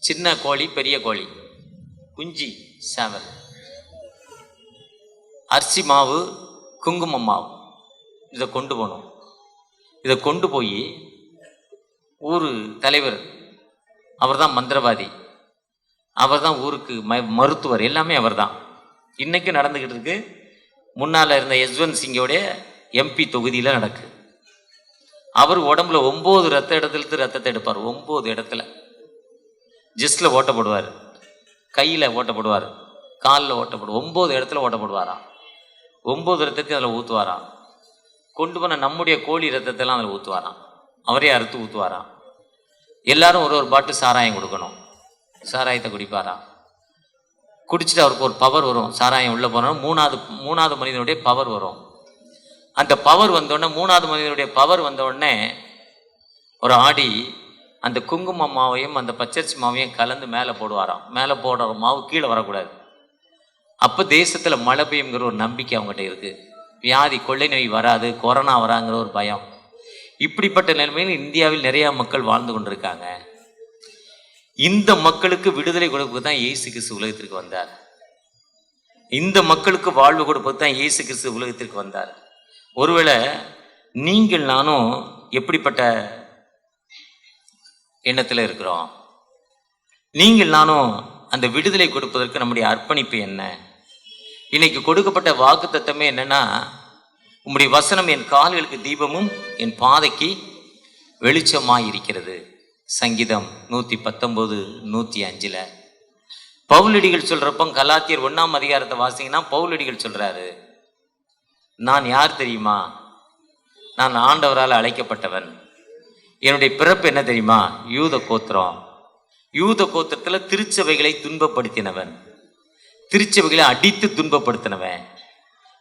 சின்ன கோழி, பெரிய கோழி, குஞ்சி, சேவல், அரிசி மாவு, குங்குமம் மாவு, இதை கொண்டு போகணும். இதை கொண்டு போய் ஊர் தலைவர், அவர் தான் மந்திரவாதி, அவர் தான் ஊருக்கு மருத்துவர், எல்லாமே அவர் தான். இன்றைக்கும் நடந்துக்கிட்டு இருக்கு. முன்னால் இருந்த யஸ்வந்த் சிங்கோடைய எம்பி தொகுதியில் நடக்கு. அவர் உடம்புல 9 ரத்தத்தை எடுப்பார். 9 இடத்துல ஜஸ்டில் ஓட்டப்படுவார், கையில் ஓட்டப்படுவார், காலில் ஓட்டப்படுவார். 9 இடத்துல ஓட்டப்படுவாராம். 9 ரத்தத்தையும் அதில் ஊற்றுவாராம். கொண்டு போன நம்முடைய கோழி ரத்தத்தெல்லாம் அதில் ஊற்றுவாராம். அவரே அறுத்து ஊற்றுவாராம். எல்லாரும் ஒரு பாட்டு சாராயம் கொடுக்கணும். சாராயத்தை குடிப்பாராம். குடிச்சிட்டு அவருக்கு ஒரு பவர் வரும். சாராயம் உள்ளே போனோம், மூணாவது மனிதனுடைய பவர் வரும். அந்த பவர் வந்தோடனே, 3வது மனிதனுடைய பவர் வந்தோடனே ஒரு ஆடி அந்த குங்கும மாவையும் அந்த பச்சரிசி மாவையும் கலந்து மேலே போடுவாராம். மேலே போடுற மாவு கீழே வரக்கூடாது. அப்போ தேசத்தில் மழை பெய்யுங்கிற ஒரு நம்பிக்கை அவங்ககிட்ட இருக்குது. வியாதி, கொள்ளை நோய் வராது, கொரோனா வராங்கிற ஒரு பயம். இப்படிப்பட்ட நிலைமையில் இந்தியாவில் நிறையா மக்கள் வாழ்ந்து கொண்டிருக்காங்க. இந்த மக்களுக்கு விடுதலை கொடுப்பது தான் இயேசு கிறிஸ்து உலகத்திற்கு வந்தார். இந்த மக்களுக்கு வாழ்வு கொடுப்பது தான் இயேசு கிறிஸ்து உலகத்திற்கு வந்தார். ஒருவேளை நீங்கள் நானும் எப்படிப்பட்ட எண்ணத்தில் இருக்கிறோம்? நீங்கள் நானும் அந்த விடுதலை கொடுப்பதற்கு நம்முடைய அர்ப்பணிப்பு என்ன? இன்னைக்கு கொடுக்கப்பட்ட வாக்கு தத்தமே என்னன்னா, உம்முடைய வசனம் என் கால்களுக்கு தீபமும் என் பாதைக்கு வெளிச்சமாய் இருக்கிறது. சங்கீதம் 119, 105. பவுலடிகள் சொல்றப்போ கலாத்தியர் 1ஆம் அதிகாரத்தை வாசிங்கன்னா பவுலடிகள் சொல்றாரு, நான் யார் தெரியுமா? நான் ஆண்டவரால் அழைக்கப்பட்டவன். என்னுடைய பிறப்பு என்ன தெரியுமா? யூத கோத்திரம். யூத கோத்திரத்தில் திருச்சபைகளை துன்பப்படுத்தினவன், திருச்சபைகளை அடித்து துன்பப்படுத்தினவன்.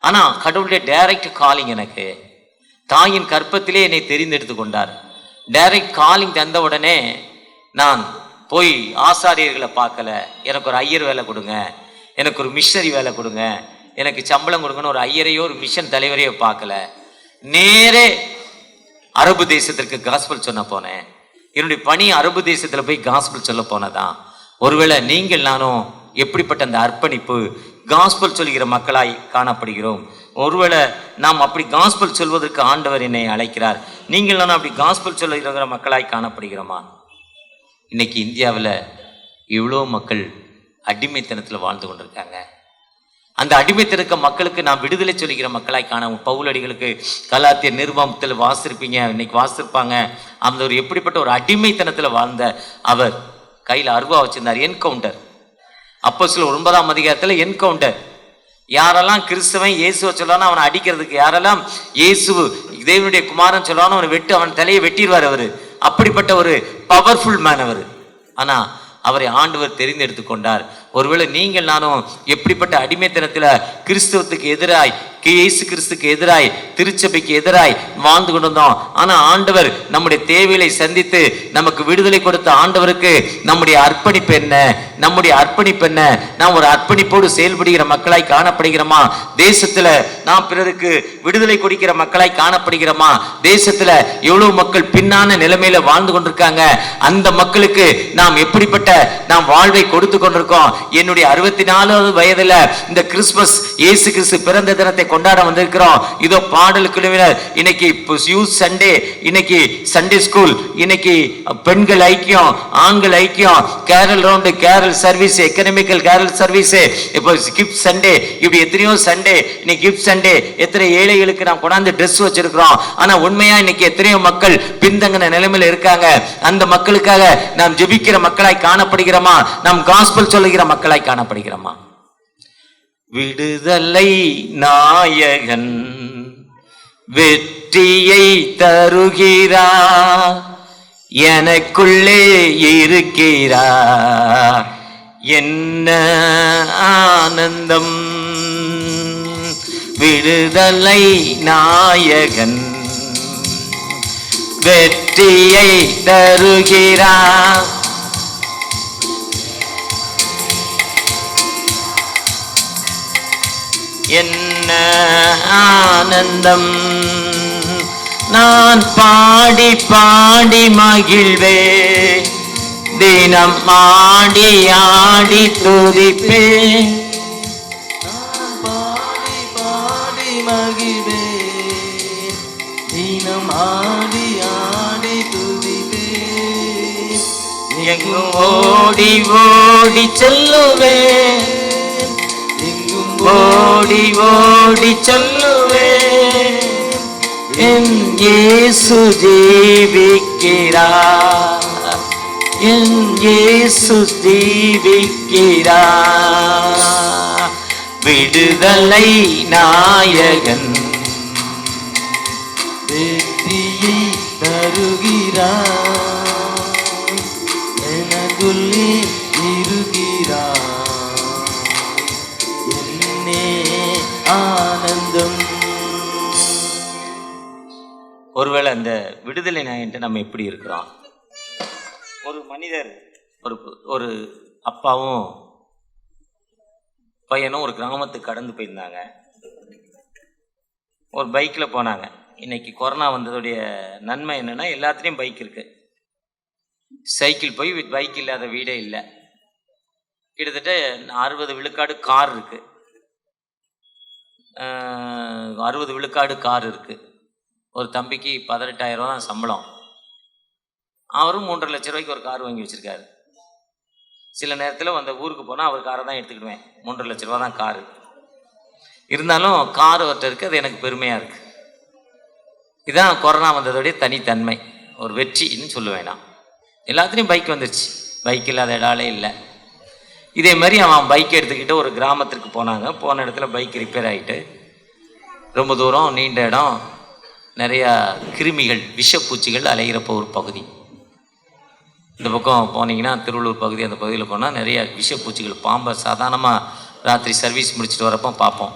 ஆனால் கடவுளுடைய டைரக்ட் காலிங் எனக்கு, தாயின் கற்பத்திலே என்னை தெரிந்தெடுத்து கொண்டார். டைரக்ட் காலிங் தந்த உடனே நான் போய் ஆசாரியர்களை பார்க்கல. எனக்கு ஒரு ஐயர் வேலை கொடுங்க, எனக்கு ஒரு மிஷனரி வேலை கொடுங்க, எனக்கு சம்பளம் கொடுங்கன்னு ஒரு ஐயரையோ ஒரு மிஷன் தலைவரையோ பார்க்கல. நேரே அரபு தேசத்திற்கு காஸ்பல் சொன்ன போனேன். என்னுடைய பணி அரபு தேசத்தில் போய் காஸ்பல் சொல்ல போனதான். ஒருவேளை நீங்கள் நானும் எப்படிப்பட்ட அந்த அர்ப்பணிப்பு காஸ்பல் சொல்கிற மக்களாய் காணப்படுகிறோம்? ஒருவேளை நாம் அப்படி காஸ்பல் சொல்வதற்கு ஆண்டவர் என்னை அழைக்கிறார். நீங்கள் நானும் அப்படி காஸ்பல் சொல்லுகிற மக்களாய் காணப்படுகிறோமா? இன்னைக்கு இந்தியாவில் இவ்வளோ மக்கள் அடிமைத்தனத்தில் வாழ்ந்து கொண்டிருக்காங்க. அந்த அடிமைத்திருக்க மக்களுக்கு நாம் விடுதலை சொல்லிக்கிற மக்களாய் காண, பவுலடிகளுக்கு கலாத்தியர் நிருபத்தில் வாசிருப்பீங்க, இன்னைக்கு வாசிருப்பாங்க. அந்த ஒரு எப்படிப்பட்ட ஒரு அடிமைத்தனத்தில் வாழ்ந்த அவர் கையில் அருவா வச்சிருந்தார். என்கவுண்டர். அப்போஸ்தலர் 9ஆம் அதிகாரத்தில் என்கவுண்டர். யாரெல்லாம் கிறிஸ்தவன் இயேசுவை சொல்லுவானோ அவனை அடிக்கிறதுக்கு, யாரெல்லாம் இயேசு தேவனுடைய குமாரன் சொல்லுவானோ அவனை வெட்டு, அவன் தலையை வெட்டிடுவார் அவர். அப்படிப்பட்ட ஒரு பவர்ஃபுல் மேன் அவர். ஆனால் அவரை ஆண்டவர் தெரிந்தெடுத்து கொண்டார். ஒருவேளை நீங்கள் நானும் எப்படிப்பட்ட அடிமைத்தனத்தில் கிறிஸ்தவத்துக்கு எதிராய், இயேசு கிறிஸ்துக்கு எதிராய், திருச்சபைக்கு எதிராய் வாழ்ந்து கொண்டிருந்தோம். ஆனால் ஆண்டவர் நம்முடைய தேவைகளை சந்தித்து நமக்கு விடுதலை கொடுத்த ஆண்டவருக்கு நம்முடைய அர்ப்பணிப்பு என்ன? நம்முடைய அர்ப்பணிப்பு என்ன? நாம் ஒரு அர்ப்பணிப்போடு செயல்படுகிற மக்களாய் காணப்படுகிறோமா? தேசத்தில் நாம் பிறருக்கு விடுதலை கொடுக்கிற மக்களாய் காணப்படுகிறோமா? தேசத்தில் எவ்வளவு மக்கள் பின்னான நிலைமையில வாழ்ந்து கொண்டிருக்காங்க. அந்த மக்களுக்கு நாம் எப்படிப்பட்ட நாம் வாழ்வை கொடுத்து கொண்டிருக்கோம்? என்னுடைய 64வது வயதுல இந்த கிறிஸ்துமஸ் இயேசு கிறிஸ்து பிறந்த தினத்தை கொண்டாட வந்திருக்கிறோம். இதோ பாடல் குழுவினர் இன்னைக்கு யூத் சண்டே, இன்னைக்கு சண்டே ஸ்கூல், இன்னைக்கு பெண்கள் ஐக்கியம், ஆண்கள் ஐக்கியம், carol round, carol service, economical carol service, இப்போ கிஃப்ட் சண்டே, இப்படி எத்தனையோ சண்டே. இன்னைக்கு கிஃப்ட் சண்டே, எத்தனை ஏழைகளுக்கு நாம் கொண்டாந்து ட்ரெஸ் வச்சிருக்கிறோம். ஆனா உண்மையா இன்னைக்கு எத்தனையோ மக்கள் பின்தங்கின நிலைமையில இருக்காங்க. அந்த மக்களுக்காக நாம் ஜெபிக்கிற மக்களாய் காணப்படுகிறோமா? நாம் காஸ்பல் சொல்லுகிற மக்களாய் காணப்படுகிறோமா? விடுதலை நாயகன் வெற்றியை தருகிறார், எனக்குள்ளே இருக்கிறார், என்ன ஆனந்தம். விடுதலை நாயகன் வெற்றியை தருகிறார், என்ன ஆனந்தம். நான் பாடி பாடி மகிழ்வே, தினம் ஆடி ஆடி துதிப்பே. நான் பாடி பாடி மகிழ்வே, தினம் ஆடி ஆடி துதிப்பே. எங்கும் ஓடி ஓடி செல்லுவேன், எங்கும் ஓடி ஓடி சொல்லுவேன், என் இயேசு ஜீவிக்கிறார், என் இயேசு ஜீவிக்கிறார். விடுதலை நாயகன் வெற்றியை தருகிறார், எனக்குள்ளே இருக்கிறார், என்னே ஆனந்தம். ஒருவேளை அந்த விடுதலை நாயன்ட்டு நம்ம எப்படி இருக்கிறோம்? ஒரு மனிதர், ஒரு அப்பாவும் பையனும் ஒரு கிராமத்துக்கு கடந்து போயிருந்தாங்க. ஒரு பைக்கில் போனாங்க. இன்னைக்கு கொரோனா வந்ததுடைய நன்மை என்னென்னா எல்லாத்துலேயும் பைக் இருக்குது. சைக்கிள் போய் பைக் இல்லாத வீடே இல்லை. கிட்டத்தட்ட 60 விழுக்காடு கார் இருக்குது, 60 விழுக்காடு கார் இருக்குது. ஒரு தம்பிக்கு 18,000 தான் சம்பளம். அவரும் 3.5 லட்ச ரூபாய்க்கு ஒரு கார் வாங்கி வச்சுருக்காரு. சில நேரத்தில் அந்த ஊருக்கு போனால் அவர் காரை தான் எடுத்துக்கிடுவேன். 3.5 லட்ச ரூபா தான் காரு. இருந்தாலும் கார் ஒருத்தர் இருக்குது, அது எனக்கு பெருமையாக இருக்குது. இதுதான் கொரோனா வந்ததோடைய தனித்தன்மை, ஒரு வெற்றின்னு சொல்லுவேன் நான். எல்லாத்துலேயும் பைக் வந்துருச்சு, பைக் இல்லாத இடாலே இல்லை. இதே மாதிரி அவன் பைக் எடுத்துக்கிட்டு ஒரு கிராமத்திற்கு போனாங்க. போன இடத்துல பைக் ரிப்பேர் ஆகிட்டு, ரொம்ப தூரம் நீண்ட இடம், நிறையா கிருமிகள், விஷப்பூச்சிகள் அலைகிறப்போ ஒரு பகுதி. இந்த பக்கம் போனீங்கன்னா திருவள்ளூர் பகுதி, அந்த பகுதியில் போனால் நிறைய விஷப்பூச்சிகள், பாம்பை சாதாரணமாக ராத்திரி சர்வீஸ் முடிச்சுட்டு வரப்போ பார்ப்போம்.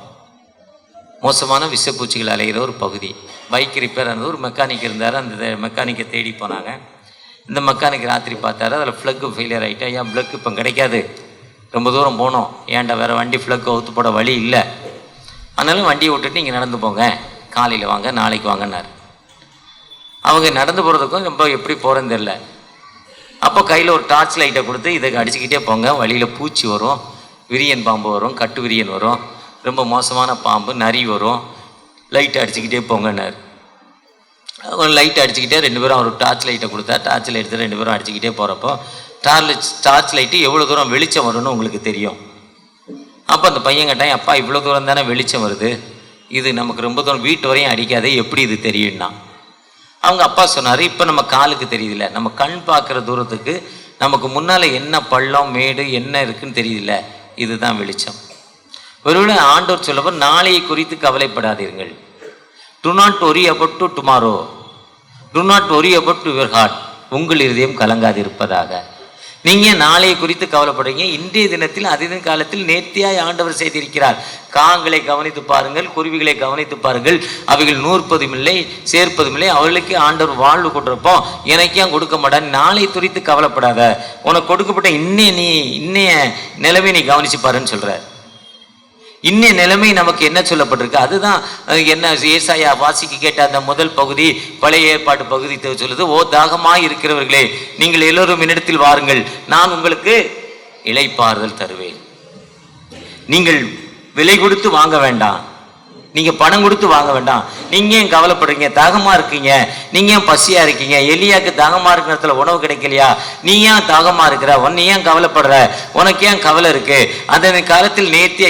மோசமான விஷப்பூச்சிகள் அலைகிற ஒரு பகுதி. பைக் ரிப்பேர் ஆனது. ஒரு மெக்கானிக் இருந்தார், அந்த மெக்கானிக்கை தேடி போனாங்க. இந்த மெக்கானிக் ராத்திரி பார்த்தாரு, அதில் ஃப்ளக்கு ஃபெயிலியர் ஆகிட்டு, ஐயா ஃப்ளக் இப்போ கிடைக்காது, ரொம்ப தூரம் போனோம், ஏன்டா வேறு வண்டி ஃப்ளக்கு அவுத்து போட வழி இல்லை, அதனால வண்டியை விட்டுட்டு நீங்கள் நடந்து போங்க, காலையில் வாங்க, நாளைக்கு வாங்கினார். அவங்க நடந்து போகிறதுக்கும் ரொம்ப எப்படி போகிறேன்னு தெரில. அப்போ கையில் ஒரு டார்ச் லைட்டை கொடுத்து இதை அடிச்சுக்கிட்டே போங்க, வழியில் பூச்சி வரும், விரியன் பாம்பு வரும், கட்டு விரியன் வரும், ரொம்ப மோசமான பாம்பு, நரி வரும், லைட்டை அடிச்சுக்கிட்டே போங்கன்னார். ஒரு லைட்டை அடிச்சுக்கிட்டே 2 பேரும் அவர் டார்ச் லைட்டை கொடுத்தா, டார்ச் லைட் எடுத்து 2 பேரும் அடிச்சுக்கிட்டே போகிறப்போ டார்ச் லைட்டு எவ்வளோ தூரம் வெளிச்சம் வரும்னு உங்களுக்கு தெரியும். அப்போ அந்த பையன் கேட்டான், அப்பா இவ்வளோ தூரம் தானே வெளிச்சம் வருது, இது நமக்கு ரொம்ப தூரம் வீட்டு வரையும் அடிக்காதே, எப்படி இது தெரியும்னா? அவங்க அப்பா சொன்னார், இப்போ நம்ம காலுக்கு தெரியுதில்ல, நம்ம கண் பார்க்குற தூரத்துக்கு நமக்கு முன்னால் என்ன பள்ளம் மேடு என்ன இருக்குன்னு தெரியுதில்ல, இதுதான் வெளிச்சம். ஒருவேளை ஆண்டவர் சொல்லப்போ நாளையை குறித்து கவலைப்படாதீர்கள். Do not worry about to tomorrow, do not worry about your heart, உங்கள் இருதயம் கலங்காது இருப்பதாக. நீங்கள் நாளையை குறித்து கவலைப்படுறீங்க. இன்றைய தினத்தில் அதின காலத்தில் நேர்த்தியாய் ஆண்டவர் செய்திருக்கிறார். காங்களை கவனித்து பாருங்கள், குருவிகளை கவனித்து பாருங்கள், அவைகள் நூற்பதும் இல்லை சேர்ப்பதும் இல்லை, அவர்களுக்கு ஆண்டவர் வாழ்வு கொண்டிருப்போம், எனக்கே கொடுக்க மாட்டான். நாளை குறித்து கவலைப்படாத, உனக்கு கொடுக்கப்பட்ட இன்னைய நிலைமை நீ கவனிச்சு பாருன்னு சொல்கிறார். இன்னைய நிலைமை நமக்கு என்ன சொல்லப்பட்டிருக்கு, அதுதான் என்ன ஏசாயா வாசிக்கு கேட்ட அந்த முதல் பகுதி, பழைய ஏற்பாட்டு பகுதி சொல்லுது, ஓ தாகமாய் இருக்கிறவர்களே நீங்கள் எல்லோரும் என்னிடத்தில் வாருங்கள், நான் உங்களுக்கு இளைப்பாறுதல் தருவேன். நீங்கள் விலை கொடுத்து வாங்க வேண்டாம், நீங்க பணம் கொடுத்து வாங்க வேண்டாம். நீங்க ஏன் கவலைப்படுறீங்க? தாகமா இருக்கீங்க, நீங்க ஏன் பசியா இருக்கீங்க? எலியாக்கு தாகமா இருக்கிற இடத்துல உணவு கிடைக்கலையா? நீ ஏன் தாகமா இருக்கிற? நீ ஏன் கவலைப்படுற? உனக்கு ஏன் கவலை இருக்கு? அந்த காலத்தில் நேர்த்திய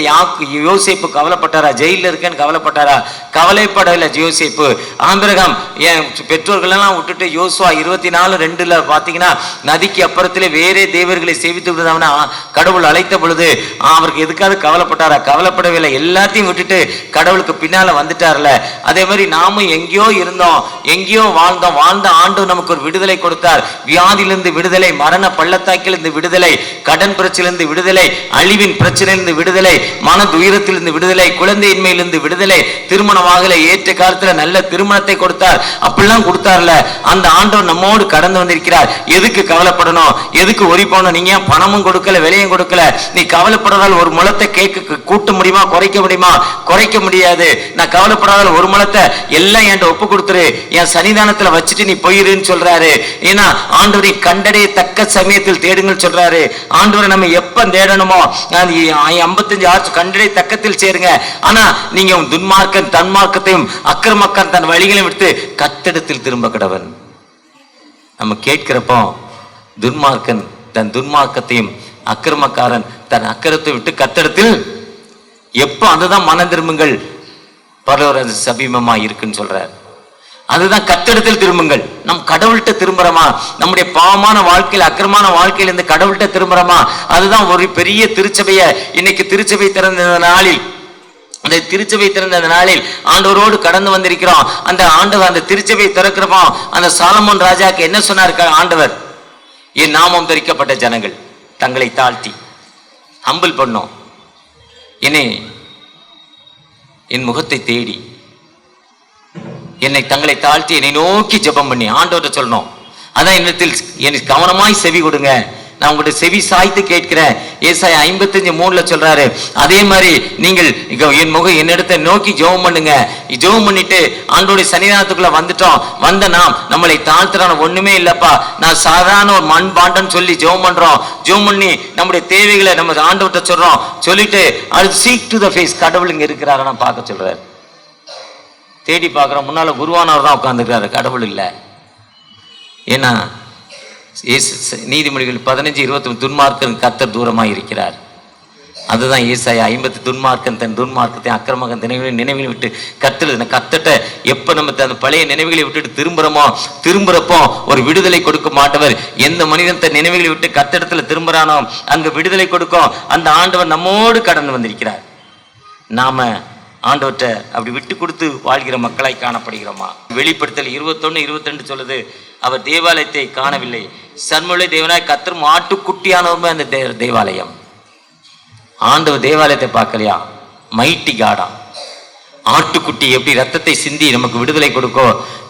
யோசேப்பு கவலைப்பட்டாரா? ஜெயில இருக்கேன்னு கவலைப்பட்டாரா? கவலைப்படவில்லை யோசேப்பு. ஆபிரகாம் என் பெற்றோர்களெல்லாம் விட்டுட்டு யோசுவா 24:2 பார்த்தீங்கன்னா, நதிக்கு அப்புறத்திலே வேறே தேவர்களை சேவித்து விடுதாங்கன்னா கடவுள் அழைத்த பொழுது அவருக்கு எதுக்காவது கவலைப்பட்டாரா? கவலைப்படவில்லை. எல்லாத்தையும் விட்டுட்டு கடவுளுக்கு பின்னால வந்துட்டார்ல. அதே மாதிரி நாமும் எங்கேயோ இருந்தோம், எங்கேயோ வாழ்ந்தோம், வாழ்ந்த ஆண்டு நமக்கு ஒரு விடுதலை கொடுத்தார். வியாதியிலிருந்து விடுதலை, மரண பள்ளத்தாக்கிலிருந்து விடுதலை, கடன் பிரச்சனையிலிருந்து விடுதலை, அழிவின் பிரச்சனையிலிருந்து விடுதலை, மன துயரத்திலிருந்து விடுதலை, குழந்தையின்மையிலிருந்து விடுதலை, திருமணமாகல ஏற்ற காலத்துல நல்ல திருமணத்தை கொடுத்தார். அப்படிலாம் கொடுத்தார்ல, அந்த ஆண்டவர் நம்மோடு கடந்து வந்திருக்கிறார். எதுக்கு கவலைப்படணும்? எதுக்கு ஒரி போகணும்? நீங்க பணமும் கொடுக்கல, விலையும் கொடுக்கல. நீ கவலைப்படுறதால் ஒரு முளத்தை கேட்க கூட்ட முடியுமா? குறைக்க முடியுமா? குறைக்க முடியாது. நான் கவலைப்படாத ஒரு முளத்தை எல்லாம் என்கிட்ட ஒப்பு கொடுத்துரு, என் சன்னிதானத்துல வச்சுட்டு நீ போயிருன்னு சொல்றாரு. ஏன்னா ஆண்டவரை கண்டடைய தக்க சமயத்தில் தேடுங்கள் சொல்றாரு. ஆண்டவரை நம்ம எப்ப தேடணுமோ 55 ஆர்ச் கண்டடைய தக்கத்தில் சேருங்க. ஆனா நீங்க துன்மார்க்கன் தன்மார்க்கத்தையும் அக்கிரமக்கன் தன் வழிகளையும் விட்டு கத்தடத்தில் திரும்ப கடவன். நம்ம கேட்கிறப்போ துன்மார்க்கன் தன் துன்மார்க்கத்தையும், அக்கிரமக்காரன் தன் அக்கிரத்தை விட்டு கர்த்தரிடத்தில் எப்போ, அதுதான் மன திரும்புங்கள் பரலோக சமீபமா இருக்குன்னு சொல்றார். அதுதான் கர்த்தரிடத்தில் திரும்புங்கள். நம் கடவுள்கிட்ட திரும்புறோமா? நம்முடைய பாவமான வாழ்க்கையில், அக்கிரமான வாழ்க்கையில் இருந்து கடவுள்கிட்ட திரும்புறோமா? அதுதான் ஒரு பெரிய திருச்சபையை இன்னைக்கு திருச்சபை திறந்த நாளில், அந்த திருச்சபை திறந்த நாளில் ஆண்டவரோடு கடந்து வந்திருக்கிறோம். அந்த ஆண்டவர் அந்த திருச்சபை திறக்கிறப்போ அந்த சாலமோன் ராஜாக்கு என்ன சொன்னார் ஆண்டவர்? என் நாமம் தரிக்கப்பட்ட ஜனங்கள் தங்களை தாழ்த்தி ஹம்பிள் பண்ணோம், என்னை என் முகத்தை தேடி என்னை தங்களை தாழ்த்தி என்னை நோக்கி ஜெபம் பண்ணி ஆண்டவர்கிட்ட சொல்லணும். அதான் என்னத்தில் எனக்கு கவனமாய் செவி கொடுங்க, நான் உங்கள்கிட்ட செவி சாய்த்து கேட்கிறேன். ஏசாயா 55:3 சொல்றாரு. அதே மாதிரி நீங்கள் என்னிடத்தை நோக்கி ஜெபம் பண்ணுங்க. ஜெபம் பண்ணிட்டு ஆண்டோடைய சன்னிதானத்துக்குள்ள வந்துட்டோம். வந்த நம்மளை தாழ்த்துறான ஒண்ணுமே இல்லப்பா, நான் சாதாரண ஒரு மண் பாண்டன்னு சொல்லி ஜெபம் பண்றோம். ஜெபம் பண்ணி நம்முடைய தேவைகளை நம்ம ஆண்டவர்கிட்ட சொல்றோம். சொல்லிட்டு அது சீக் டு த ஃபேஸ், கடவுள் இங்க இருக்கிறாரு நான் பார்க்க சொல்றாரு. தேடி பார்க்குறோம், முன்னால குருவானவர் தான் உட்காந்துருக்காரு, கடவுள் இல்லை. ஏன்னா நீதிமொழிகள் 15:21 துன்மார்க்கன் கர்த்தர் தூரமாக இருக்கிறார். அதுதான் ஏசாயா 50 துன்மார்க்கன் தன் துன்மார்க்கத்தை அக்கிரமகன் நினைவில் விட்டு கர்த்தர்கிட்ட எப்போ நம்ம அந்த பழைய நினைவுகளை விட்டுட்டு திரும்புறப்போ ஒரு விடுதலை கொடுக்க மாட்டவர். எந்த மனிதன் தன் நினைவுகளை விட்டு கர்த்தரிடத்துல திரும்புறானோ அங்க விடுதலை கொடுக்கும். அந்த ஆண்டவர் நம்மோடு கடந்து வந்திருக்கிறார். நாம ஆண்டவர்கிட்ட அப்படி விட்டு கொடுத்து வாழ்கிற மக்களாய் காணப்படுகிறோமா? வெளிப்படுத்தல் 21:22 சொல்லுது, அவர் தேவாலயத்தை காணவில்லை, சர்மலை தேவனாய் கர்த்தர் ஆட்டுக்குட்டியானவருமே அந்த தேவாலயம். ஆண்டவர் தேவாலயத்தை பார்க்கலையா? மைட்டி காடா, ஆட்டுக்குட்டி எப்படி ரத்தத்தை சிந்தி நமக்கு விடுதலை கொடுக்கோ,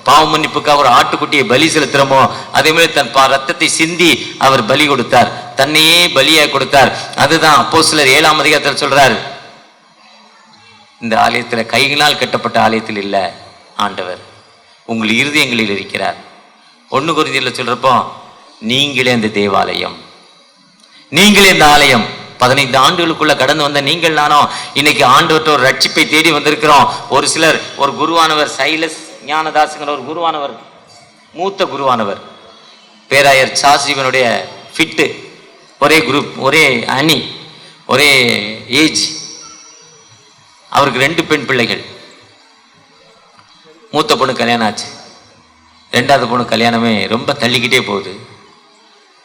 பாவ மன்னிப்புக்காக ஒரு ஆட்டுக்குட்டியை பலி செலுத்துறோமோ அதே மாதிரி தன் ரத்தத்தை சிந்தி அவர் பலி கொடுத்தார், தன்னையே பலியாக கொடுத்தார். அதுதான் அப்போஸ்தலர் 7ஆம் அதிகாரத்தில் சொல்றாரு, இந்த ஆலயத்தில் கைகளால் கட்டப்பட்ட ஆலயத்தில் இல்லை, ஆண்டவர் உங்கள் இருதயங்களில் இருக்கிறார். 1 கொரிந்தியரில் சொல்றப்போ நீங்களே இந்த தேவாலயம், நீங்களே இந்த ஆலயம். 15 ஆண்டுகளுக்குள்ள கடந்து வந்த நீங்கள் நானும் இன்னைக்கு ஆண்டவர்கிட்ட ஒரு ரட்சிப்பை தேடி வந்திருக்கிறோம். ஒரு சிலர், ஒரு குருவானவர் சைலஸ் ஞானதாசுங்கிற ஒரு குருவானவர், மூத்த குருவானவர், பேராயர் சாஸ்ஜீவனுடைய ஃபிட்டு, ஒரே குரூப், ஒரே அணி, ஒரே ஏஜ். அவருக்கு 2 பெண் பிள்ளைகள். மூத்த பொண்ணு கல்யாணம் ஆச்சு, 2வது பொண்ணு கல்யாணமே ரொம்ப தள்ளிக்கிட்டே போகுது.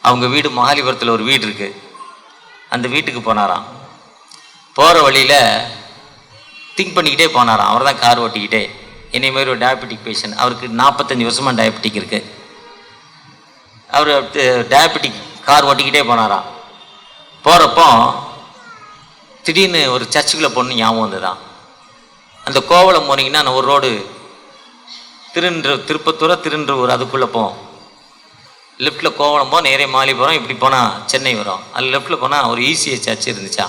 அவங்க வீடு மகாலிபுரத்தில் ஒரு வீடு இருக்கு, அந்த வீட்டுக்கு போனாராம். போகிற வழியில் திங்க் பண்ணிக்கிட்டே போனாராம். அவர் தான் கார் ஓட்டிக்கிட்டே, என்னை மாதிரி ஒரு டயபெட்டிக் பேஷண்ட், அவருக்கு 45 வருஷமாக டயபெட்டிக் இருக்கு. அவர் டயபெட்டிக் கார் ஓட்டிக்கிட்டே போனாராம். போகிறப்போ திடீர்னு ஒரு சர்ச்சுக்குள்ளே போகணுன்னு ஞாபகம் வந்துதான். அந்த கோவளம் போனீங்கன்னா நான் ஒரு ரோடு திருப்பத்தூர் அதுக்குள்ளே போவோம். லெஃப்டில் கோவளம் போவோம், நேரே மாலி போகிறோம், இப்படி போனால் சென்னை வரும். அது லெஃப்டில் போனால் ஒரு ஈசிஐ சர்ச் இருந்துச்சா,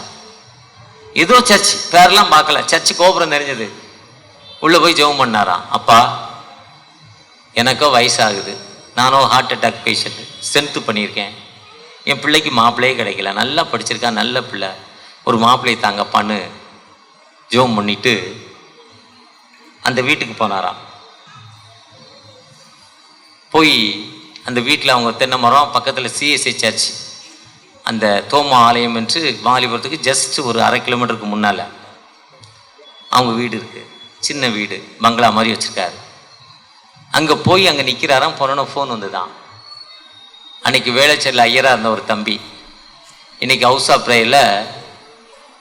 ஏதோ சர்ச், பேரெல்லாம் பார்க்கல, சர்ச்சு கோபுரம் தெரிஞ்சது. உள்ளே போய் ஜெபம் பண்ணாராம். அப்பா, எனக்கோ வயசாகுது, நானும் ஹார்ட் அட்டாக் பேஷண்ட்டு, ஸ்ட்ரென்த்து பண்ணியிருக்கேன், என் பிள்ளைக்கு மாப்பிள்ளையே கிடைக்கல, நல்லா படிச்சிருக்கா, நல்ல பிள்ளை, ஒரு மாப்பிள்ளையை தாங்கப்பான்னு ஜெபம் பண்ணிட்டு அந்த வீட்டுக்கு போனாராம். போய் அந்த வீட்டில் அவங்க தென்னை மரம் பக்கத்தில் சிஎஸ்ஐ சர்ச், அந்த தோமா ஆலயம் என்று மாலிபுரத்துக்கு ஜஸ்ட் ஒரு 1/2 கிலோமீட்டருக்கு முன்னால் அவங்க வீடு இருக்குது. சின்ன வீடு, பங்களா மாதிரி வச்சுருக்காரு. அங்கே போய் அங்கே நிற்கிறாராம். போனோன்னு ஃபோன் வந்து தான், அன்றைக்கி வேளச்சேரியில் ஐயராக இருந்த ஒரு தம்பி இன்றைக்கி ஹவுஸ் ஆஃப் ப்ரேயரில்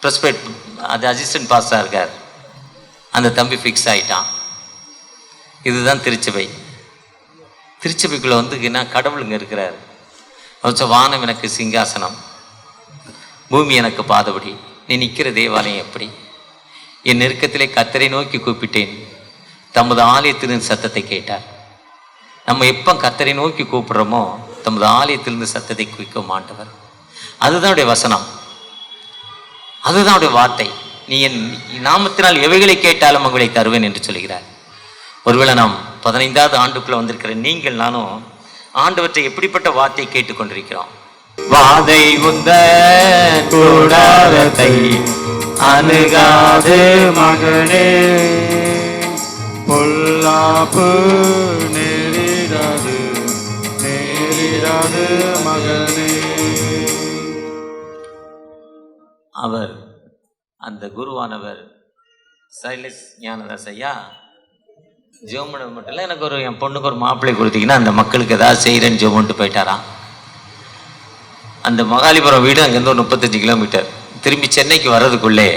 ப்ரெஸ்பெக்ட் அது அசிஸ்டன்ட் பாஸ்டராக இருக்கார். அந்த தம்பி ஃபிக்ஸ் ஆகிட்டான். இதுதான் திருச்சபை. திருச்சபைக்குள்ளே வந்துங்கன்னா கடவுளுங்க இருக்கிறார். வானம் எனக்கு சிங்காசனம், பூமி எனக்கு பாதபடி, நீ நிற்கிற தேவாலயம் எப்படி? என் நெருக்கத்திலே கர்த்தரை நோக்கி கூப்பிட்டேன், தமது ஆலயத்திலிருந்து சத்தத்தை கேட்டார். நம்ம எப்போ கர்த்தரை நோக்கி கூப்பிடுறோமோ தமது ஆலயத்திலிருந்து சத்தத்தை கேட்க மாட்டவர். அதுதான் உடைய வசனம், அதுதான் உடைய வார்த்தை. நீ என் நாமத்தினால் எவைகளை கேட்டாலும் உங்களை தருவேன் என்று சொல்கிறார். ஒருவேளை நாம் 15வது ஆண்டுக்குள்ள வந்திருக்கிற நீங்கள் நானும் ஆண்டவற்றை எப்படிப்பட்ட வார்த்தை கேட்டுக்கொண்டிருக்கிறோம்? வாதை உந்த கூடாரத்தை அணுகாது மகனே, பொல்லாப்பு நேரிடாது மகனே. அவர் அந்த குருவானவர் சைலஸ் ஞானதாஸ் ஐயா ஜெபம் பண்ணது மட்டும் இல்லை, எனக்கு என் பொண்ணுக்கு ஒரு மாப்பிள்ளை கொடுத்தீங்கன்னா அந்த மக்களுக்கு ஏதாவது செய்கிறேன்னு ஜெபம் பண்ணிட்டு போயிட்டாராம். அந்த மகாலிபுரம் வீடு அங்கேருந்து ஒரு 35 கிலோமீட்டர். திரும்பி சென்னைக்கு வர்றதுக்குள்ளே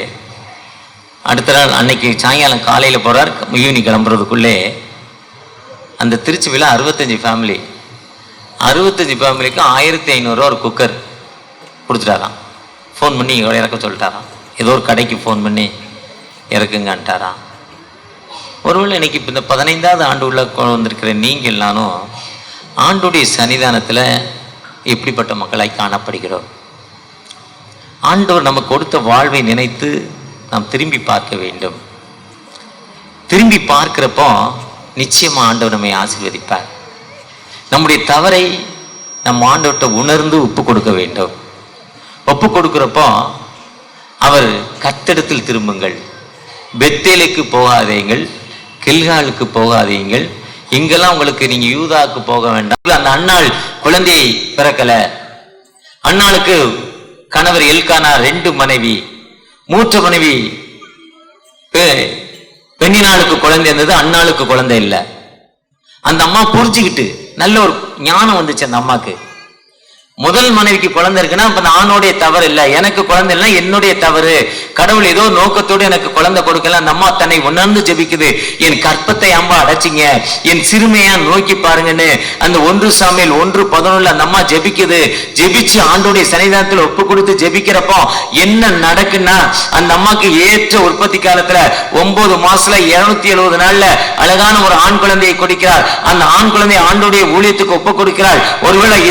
அடுத்த நாள் அன்னைக்கு சாயங்காலம் காலையில் போகிறார், ஈவினிங் கிளம்புறதுக்குள்ளே அந்த திருச்சி விழா 65 ஃபேமிலி, 65 ஃபேமிலிக்கு 1500 ஒரு குக்கர் கொடுத்துட்டாராம். ஃபோன் பண்ணி இறக்க சொல்லிட்டாராம். ஏதோ ஒரு கடைக்கு ஃபோன் பண்ணி இறக்குங்கன்ட்டாராம். ஒருவேளை இன்னைக்கு இப்போ இந்த 15வது ஆண்டு உள்ள வந்திருக்கிற நீங்கள் எல்லாரும் ஆண்டுடைய சன்னிதானத்தில் எப்படிப்பட்ட மக்களாய் காணப்படுகிறோம்? ஆண்டவர் நமக்கு கொடுத்த வாழ்வை நினைத்து நாம் திரும்பி பார்க்க வேண்டும். திரும்பி பார்க்கிறப்போ நிச்சயமா ஆண்டவர் நம்மை ஆசீர்வதிப்பார். நம்முடைய தவறை நம் ஆண்டவர்கிட்ட உணர்ந்து ஒப்பு கொடுக்க வேண்டும். ஒப்பு கொடுக்கிறப்போ அவர் கர்த்தரிடத்தில் திரும்புங்கள், பெத்தேலுக்கு போகாதீங்கள், கில்காலுக்கு போகாதீங்கள், இங்கெல்லாம் உங்களுக்கு நீங்க யூதாவுக்கு போக வேண்டாம். அந்த அன்னாள் குழந்தையை பிறக்கல, அன்னாளுக்கு கணவர் எல்கானா 2 மனைவி, 3 மனைவி பெண்ணினாளுக்கு குழந்தை இருந்தது, அன்னாளுக்கு குழந்தை இல்லை. அந்த அம்மா புரிஞ்சுக்கிட்டு நல்ல ஒரு ஞானம் வந்துச்சு அந்த அம்மாக்கு. முதல் மனைவிக்கு குழந்தை இருக்குன்னா அப்ப ஆணுடைய தவறு இல்லை, எனக்கு குழந்தை இல்லை என்னுடைய தவறு, கடவுள் ஏதோ நோக்கத்தோடு எனக்கு குழந்தை கொடுக்கல. அந்த அம்மா தன்னை உணர்ந்து ஜெபிக்குது, என் கற்பத்தை அம்மா அடைச்சிங்க, என் சிறுமையா நோக்கி பாருங்கன்னு அந்த 1 சாமுவேல் 1:11 அந்த அம்மா ஜெபிக்குது. ஜெபிச்சு ஆண்டோடைய சன்னிதானத்தில் ஒப்பு கொடுத்து ஜெபிக்கிறப்போ என்ன நடக்குன்னா அந்த அம்மாக்கு ஏற்ற உற்பத்தி காலத்துல 9 மாசத்துல 270 நாள்ல அழகான ஒரு ஆண் குழந்தையை கொடுக்கிறார். அந்த ஆண் குழந்தையை ஆண்டோடைய ஊழியத்துக்கு ஒப்பு கொடுக்கிறார். ஒருவேளை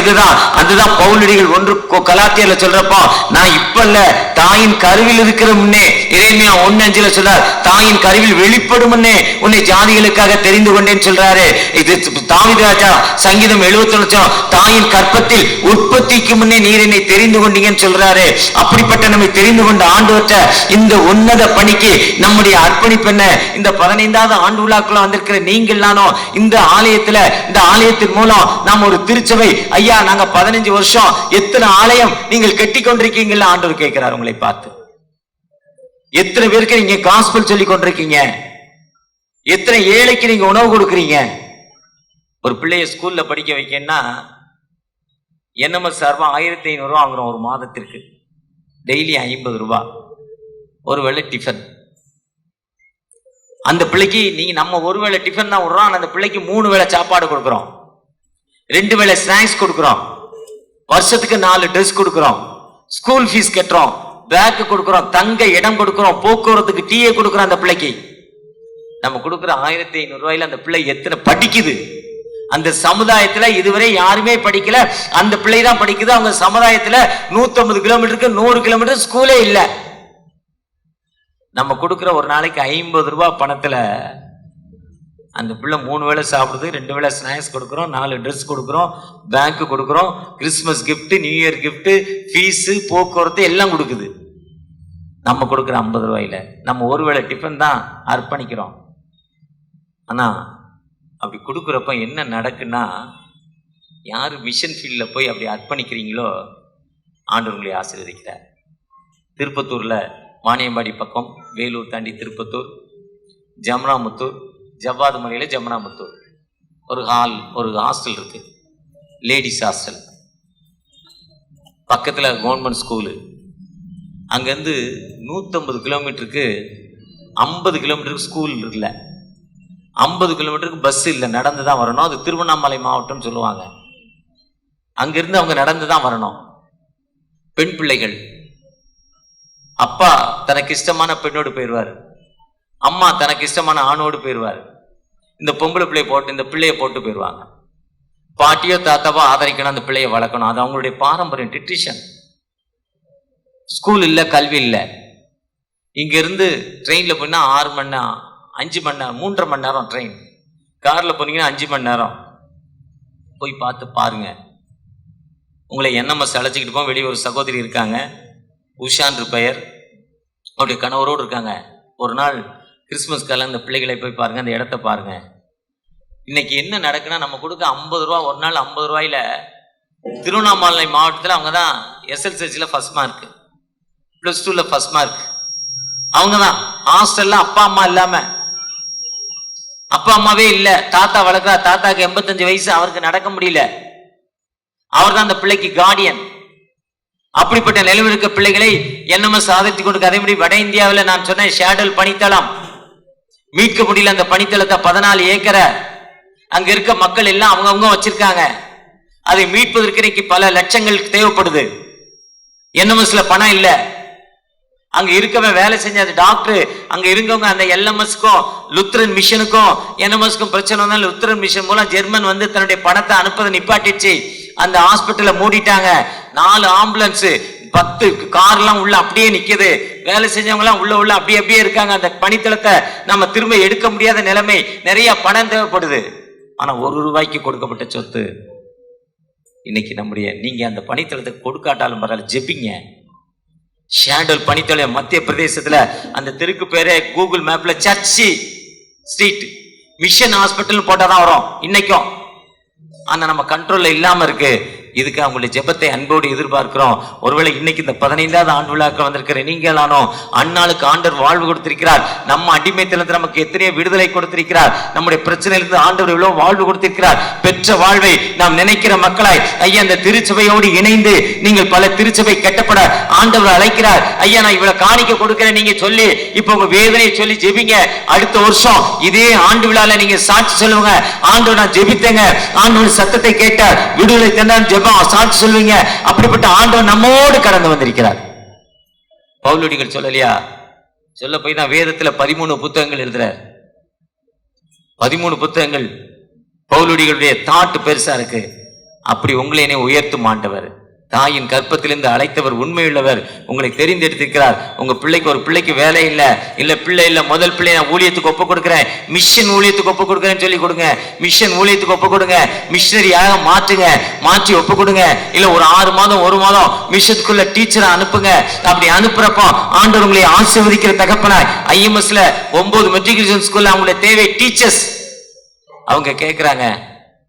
அதுதான் பவுலடிகள் 1 கலாத்தியர்ல சொல்றப்போ, நான் இப்ப இல்ல தாயின் கருவில் இருக்கிற முன்னே, எரேமியா 1:5 சொல்றார், தாயின் கருவில் வெளிப்படும் முன்னே உன்னை ஜாதிகளுக்காக தெரிந்து கொண்டேன்னு சொல்றாரு. இது தாவீது ராஜா சங்கீதம் 71 தாயின் கற்பத்தில் உற்பத்திக்கு முன்னே நீர் என்னை தெரிந்து கொண்டீங்கன்னு சொல்றாரு. அப்படிப்பட்ட நம்மை தெரிந்து கொண்ட ஆண்டவற்ற இந்த உன்னத பணிக்கு நம்முடைய அர்ப்பணிப்பு என்ன? இந்த 15வது ஆண்டு விழாக்குள்ள வந்திருக்கிற நீங்கள் நானும் இந்த ஆலயத்தின் மூலம் நாம் ஒரு திருச்சபை, ஐயா நாங்க 15 வருஷம் எத்தனை ஆலயம் நீங்கள் கட்டி கொண்டிருக்கீங்கல்ல ஆண்டவர் கேட்கிறார் உங்களை பார்த்து. எத்தனை பேருக்கு நீங்க காஸ்பல் சொல்லி கொண்டிருக்கீங்க? எத்தனை ஏழைக்கு நீங்க உணவு கொடுக்குறீங்க? ஒரு பிள்ளைய ஸ்கூல்ல படிக்க வைக்கன்னா NMS சார்பா 1500 ரூபா வாங்குறோம் ஒரு மாதத்திற்கு. டெய்லி 50 ரூபாய் ஒரு வேளை டிஃபன். அந்த பிள்ளைக்கு நீங்க நம்ம ஒரு வேளை டிஃபன் தான் விடுறோம், அந்த பிள்ளைக்கு 3 வேளை சாப்பாடு கொடுக்குறோம், 2 வேளை ஸ்நாக்ஸ் கொடுக்குறோம், வருஷத்துக்கு 4 ட்ரெஸ் கொடுக்குறோம், ஸ்கூல் ஃபீஸ் கட்டுறோம், பேக் கொடுக்குறோம், தங்க இடம் கொடுக்குறோம், போக்குவரத்துக்கு டீயை கொடுக்குறோம். அந்த பிள்ளைக்கு நம்ம கொடுக்குற 1500 ரூபாயில அந்த பிள்ளை எத்தனை படிக்குது? அந்த சமுதாயத்துல இதுவரை யாருமே படிக்கல, அந்த பிள்ளை தான் படிக்குது. அவங்க சமுதாயத்துல 150 கிலோமீட்டருக்கு 100 கிலோமீட்டர் ஸ்கூலே இல்லை. நம்ம கொடுக்குற ஒரு நாளைக்கு 50 ரூபாய் பணத்துல அந்த பிள்ளை 3 வேளை சாப்பிடுது, 2 வேளை ஸ்நாக்ஸ் கொடுக்குறோம், 4 ட்ரெஸ் கொடுக்குறோம், பேங்க் கொடுக்குறோம், Christmas gift, new year gift, fees, போக்குவரத்து எல்லாம் கொடுக்குது. நம்ம கொடுக்குற 50 ரூபாயில நம்ம ஒரு வேளை டிஃபன் தான் அர்ப்பணிக்கிறோம். ஆனா அப்படி கொடுக்குறப்ப என்ன நடக்குன்னா, யாரு மிஷன் ஃபீல்டில் போய் அப்படி அர்ப்பணிக்கிறீங்களோ ஆண்டவர் உங்களை ஆசீர்வதிக்கிறார். திருப்பத்தூர்ல வாணியம்பாடி பக்கம், வேலூர் தாண்டி திருப்பத்தூர், ஜமுனாமுத்தூர், ஜவ்வாது மலையில ஜமுனாமுத்தூர் ஒரு ஹாஸ்டல் இருக்கு, லேடிஸ் ஹாஸ்டல். பக்கத்துல கவர்மெண்ட் ஸ்கூலு. அங்கேருந்து 150 கிலோமீட்டருக்கு 50 கிலோமீட்டருக்கு ஸ்கூல் இருக்குல்ல, 50 கிலோமீட்டருக்கு பஸ் இல்லை, நடந்து தான் வரணும். அது திருவண்ணாமலை மாவட்டம்னு சொல்லுவாங்க. அங்கிருந்து அவங்க நடந்து தான் வரணும். பெண் பிள்ளைகள், அப்பா தனக்கு இஷ்டமான பெண்ணோடு போயிடுவார், அம்மா தனக்கு இஷ்டமான ஆணோடு போயிடுவார். இந்த பொம்பளை இந்த பிள்ளைய போட்டு போயிடுவாங்க. பாட்டியோ தாத்தாவோ ஆதரிக்கணும், அந்த பிள்ளைய வளர்க்கணும். அது அவங்களுடைய பாரம்பரியம், ட்ரெடிஷன். ஸ்கூல் இல்லை, கல்வி இல்லை. இங்க இருந்து ட்ரெயின்ல போனா 6 மணி நேரம், 5 மணி நேரம், 3.5 மணி நேரம் ட்ரெயின். கார்ல போனீங்கன்னா 5 மணி நேரம். போய் பார்த்து பாருங்க. உங்களை NMS அழைச்சிக்கிட்டு போக வெளியே ஒரு சகோதரி இருக்காங்க, உஷான்று பெயர், அவருடைய கணவரோடு இருக்காங்க. ஒரு நாள் கிறிஸ்துமஸ் காலம் இந்த பிள்ளைகளை போய் பாருங்க, அந்த இடத்த பாருங்க. இன்னைக்கு என்ன நடக்குன்னா, நம்ம கொடுக்க 50 ரூபா, ஒரு நாள் 50 ரூபாயில திருவண்ணாமலை மாவட்டத்தில் அவங்க தான் SSLCல ஃபர்ஸ்ட் மார்க், +2ல ஃபர்ஸ்ட் மார்க். அவங்க தான் ஹாஸ்டல்ல அப்பா அம்மா இல்லாம, அப்பா அம்மாவே இல்ல, தாத்தா வளர்க்கிறா. தாத்தாக்கு 85 வயசு, அவருக்கு நடக்க முடியல. அவர் தான் அந்த பிள்ளைக்கு கார்டியன். அப்படிப்பட்ட நிலையில் இருக்க பிள்ளைகளை என்னமோ சாதித்து கொண்டு, அதே மாதிரி வட இந்தியாவில் நான் சொன்னேன் ஷேடல் பனித்தளம் மீட்க முடியல. அந்த பனித்தளத்தை 14 ஏக்கரை அங்க இருக்க மக்கள் எல்லாம் அவங்கவுங்க வச்சிருக்காங்க. அதை மீட்பதற்கு இன்னைக்கு பல லட்சங்கள் தேவைப்படுது. என்எம்எஸ்ல பணம் இல்ல. அங்க இருக்கவன் வேலை செஞ்ச அந்த டாக்டர், அங்க இருக்கவங்க அந்த எல்எம்எஸ்க்கும் லுத்ரன் மிஷனுக்கும் என்எம்எஸ்க்கும் பிரச்சனை வந்தாலும் லுத்ரன் மிஷன் மூலம் ஜெர்மன் வந்து தன்னுடைய பணத்தை அனுப்பதை நிப்பாட்டிச்சு. அந்த ஹாஸ்பிட்டலை மூடிட்டாங்க. 4 ஆம்புலன்ஸ் 10 கார்லாம் உள்ள அப்படியே நிக்குது. வேலை செஞ்சவங்க எல்லாம் உள்ள அப்படியே இருக்காங்க. அந்த பணித்தளத்தை நம்ம திரும்ப எடுக்க முடியாத நிலைமை. நிறைய பணம் தேவைப்படுது. ஆனா ₹1 கொடுக்கப்பட்ட சொத்து இன்னைக்கு நம்முடைய, நீங்க அந்த பணித்தளத்தை கொடுக்காட்டாலும் பரவாயில்ல, ஜெபிங்க. ஷேடல் பணித்தளம் மத்திய பிரதேசத்துல, அந்த தெருக்கு பேரே கூகுள் மேப்ல சர்ச்சி ஸ்ட்ரீட் மிஷன் ஹாஸ்பிட்டல் போட்டாதான் வரும் இன்னைக்கும். ஆனா நம்ம கண்ட்ரோல்ல இல்லாம இருக்கு. இதுக்கு அவங்களுடைய ஜெபத்தை அன்போடு எதிர்பார்க்கிறோம். ஒருவேளை இன்னைக்கு இந்த 15வது ஆண்டு விழாக்க வந்திருக்கிற நீங்களானோ, அந்நாளுக்கு ஆண்டவர் வாழ்வு கொடுத்திருக்கிறார். நம்ம அடிமைத்தனத்தில் நமக்கு எத்தனையோ விடுதலை கொடுத்திருக்கிறார். நம்முடைய பிரச்சனையிலிருந்து ஆண்டவர் எவ்வளவு வாழ்வு கொடுத்திருக்கிறார். பெற்ற வாழ்வை நாம் நினைக்கிற மக்களாய் ஐயா இந்த திருச்சபையோடு இணைந்து நீங்கள் பல திருச்சபை கட்டப்பட ஆண்டவர் அழைக்கிறார். ஐயா நான் இவ்வளவு காணிக்க கொடுக்கிறேன் நீங்க சொல்லி இப்ப உங்க வேதனையை சொல்லி ஜெபிங்க. அடுத்த வருஷம் இதே ஆண்டு விழால நீங்க சாட்சி சொல்லுங்க, ஆண்டவர் நான் ஜெபித்தேங்க, ஆண்டவர் சத்தத்தை கேட்டார், விடுதலை தந்தார், சாட்சி சொல்லுவீங்க. அப்படிப்பட்ட ஆண்டவர் நம்மோடு கடந்து வந்திருக்கிறார். பவுலடிகள் சொல்லலையா? சொல்ல போய் தான் வேதத்துல 13 புத்தகங்கள் எழுதுறார். 13 புத்தகங்கள். பவுலடிகளுடைய தாட்டு பெருசா இருக்கு. அப்படி உங்களை என்னை உயர்த்தும் ஆண்டவர், தாயின் கற்பத்திலிருந்து அழைத்தவர், உண்மையுள்ளவர், உங்களை தெரிந்தெடுத்திருக்கிறார். உங்க பிள்ளைக்கு, ஒரு பிள்ளைக்கு வேலை இல்ல பிள்ளை இல்ல, முதல் பிள்ளை நான் ஊழியத்துக்கு ஒப்பு கொடுக்கிறேன், மிஷன் ஊழியத்துக்கு ஒப்பு கொடுக்கிறேன்னு சொல்லி கொடுங்க. மிஷன் ஊழியத்துக்கு ஒப்பு கொடுங்க. மிஷனரியாக மாற்றுங்க, மாற்றி ஒப்பு கொடுங்க. இல்ல ஒரு 6 மாதம் 1 மாதம் மிஷத்துக்குள்ள டீச்சரை அனுப்புங்க. அப்படி அனுப்புறப்போ ஆண்டவர் உங்களை ஆசீர்வதிக்கிற தகப்பனாய். IMSல 9 மெட்ரிகுலேஷன் ஸ்கூல்ல அவங்களுடைய தேவை டீச்சர்ஸ். அவங்க கேட்கிறாங்க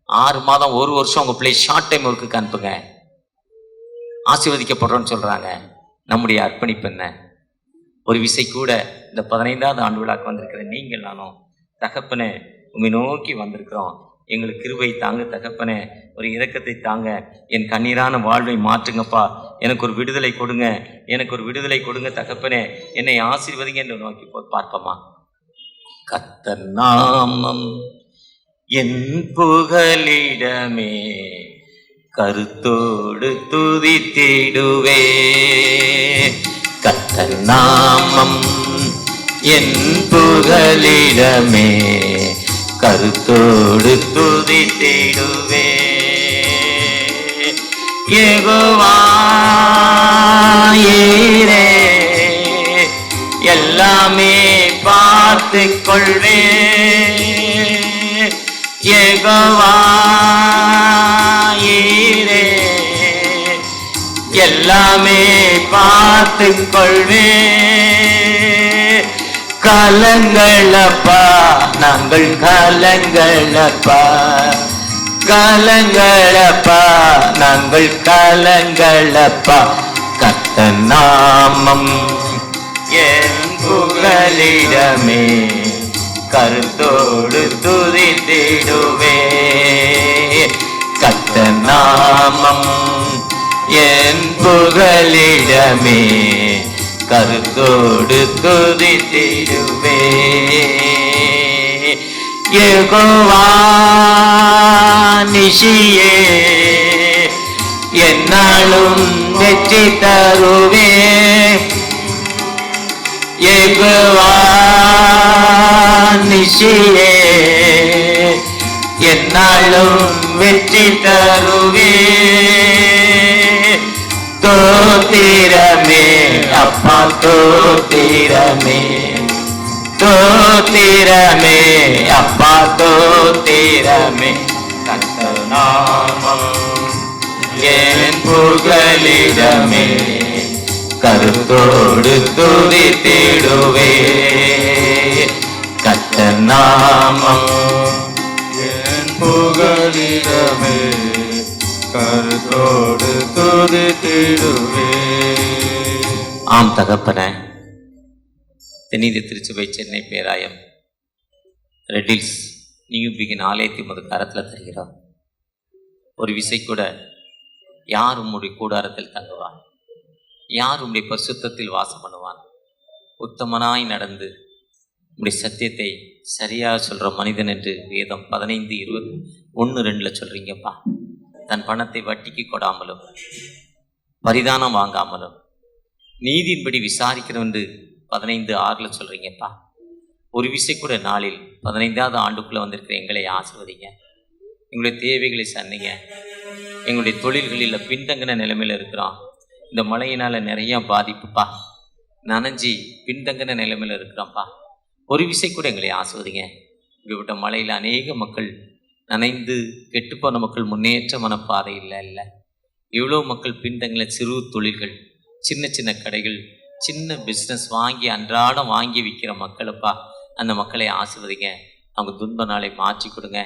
6 மாதம் 1 வருஷம் உங்க பிள்ளை ஷார்ட் டைம் ஒர்க்குக்கு அனுப்புங்க, ஆசீர்வதிக்கப்படுறோம்னு சொல்றாங்க. நம்முடைய அர்ப்பணிப்பு என்ன? ஒரு விசை கூட இந்த 15வது ஆண்டு விழாக்கு வந்திருக்கிற நீங்கள் நானும் தகப்பனே உண்மை நோக்கி வந்திருக்கிறோம். எங்களுக்கு கிருபை தாங்க தகப்பனே, ஒரு இரக்கத்தை தாங்க, என் கண்ணீரான வாழ்வை மாற்றுங்கப்பா, எனக்கு ஒரு விடுதலை கொடுங்க, எனக்கு ஒரு விடுதலை கொடுங்க தகப்பனே, என்னை ஆசீர்வதிங்க என்று நோக்கி பார்ப்போமா? கர்த்தர் நாமம் என் புகலிடமே, கருத்தோடு துதித்திடுவே. கர்த்தர் நாமம் என் புகலிடமே, கருத்தோடு துதித்திடுவே. யெகோவா ஈரே எல்லாமே பார்த்து கொள்வே. யெகோவா ஈரே எல்லாமே பார்த்து கொள்வே. கலங்களப்பா நாங்கள் கலங்களப்பா, கலங்களப்பா நாங்கள் கலங்களப்பா. கர்த்தர் நாமம் என் புகலிடமே, கருத்தோடு துதித்திடுவே. கர்த்தர் நாமம் என் புகலிடமே, கருத்தோடு துதித்திடுவே. யெகோவா நிஷியே என்னாலும் வெற்றி தருவே. யெகோவா நிஷியே என்னாலும் வெற்றி தருவே. தோத்திரமே அப்பா தோத்திரமே, தோத்திரமே அப்பா தோத்திரமே. கர்த்தர் நாமம் என் புகலிடமே, கருத்தோடு துதித்திடுவே. கர்த்தர் நாமம் என் புகலிடமே, கருத்தோடு துதித்திடுவே. ஆம் தகப்பனே, தென்னிந்திய திருச்சபை சென்னை பேராயம் ரெட்டில்ஸ் நியூபிகின் ஆலயத்தை உமது கரத்தில் தருகிறோம். ஒரு விசை கூட யார் உம்முடைய கூடாரத்தில் தங்குவான்? யார் உம்முடைய பரிசுத்தத்தில் வாசம் பண்ணுவான்? உத்தமனாய் நடந்து உம்முடைய சத்தியத்தை சரியாக சொல்கிற மனிதன் என்று வேதம் 15:21-2 சொல்கிறீங்கப்பா. தன் பணத்தை வட்டிக்கு கொடாமலும் பரிதானம் வாங்காமலும் நீதியின்படி விசாரிக்கிறோம் என்று 15:6 சொல்கிறீங்கப்பா. ஒரு விசை கூட நாளில் 15வது ஆண்டுக்குள்ளே வந்திருக்கிற எங்களை ஆசீர்வதிங்க. எங்களுடைய தேவைகளை சந்திங்க. எங்களுடைய தொழில்களில் பின்தங்கின நிலைமையில் இருக்கிறோம். இந்த மழையினால் நிறைய பாதிப்புப்பா. நனைஞ்சி பின்தங்கின நிலைமையில் இருக்கிறோம்ப்பா. ஒரு விசை கூட எங்களை ஆசீர்வதிங்க. இப்படிப்பட்ட மழையில் அநேக மக்கள் நனைந்து கெட்டுப்போன மக்கள் முன்னேற்றமான பாதை இல்லை. எவ்வளோ மக்கள் பின்தங்கின சிறு தொழில்கள், சின்ன சின்ன கடைகள், சின்ன பிஸ்னஸ் வாங்கி அன்றாடம் வாங்கி விற்கிற மக்களைப்பா, அந்த மக்களை ஆசீர்வதிங்க. அவங்க துன்ப நாளை மாற்றி கொடுங்க.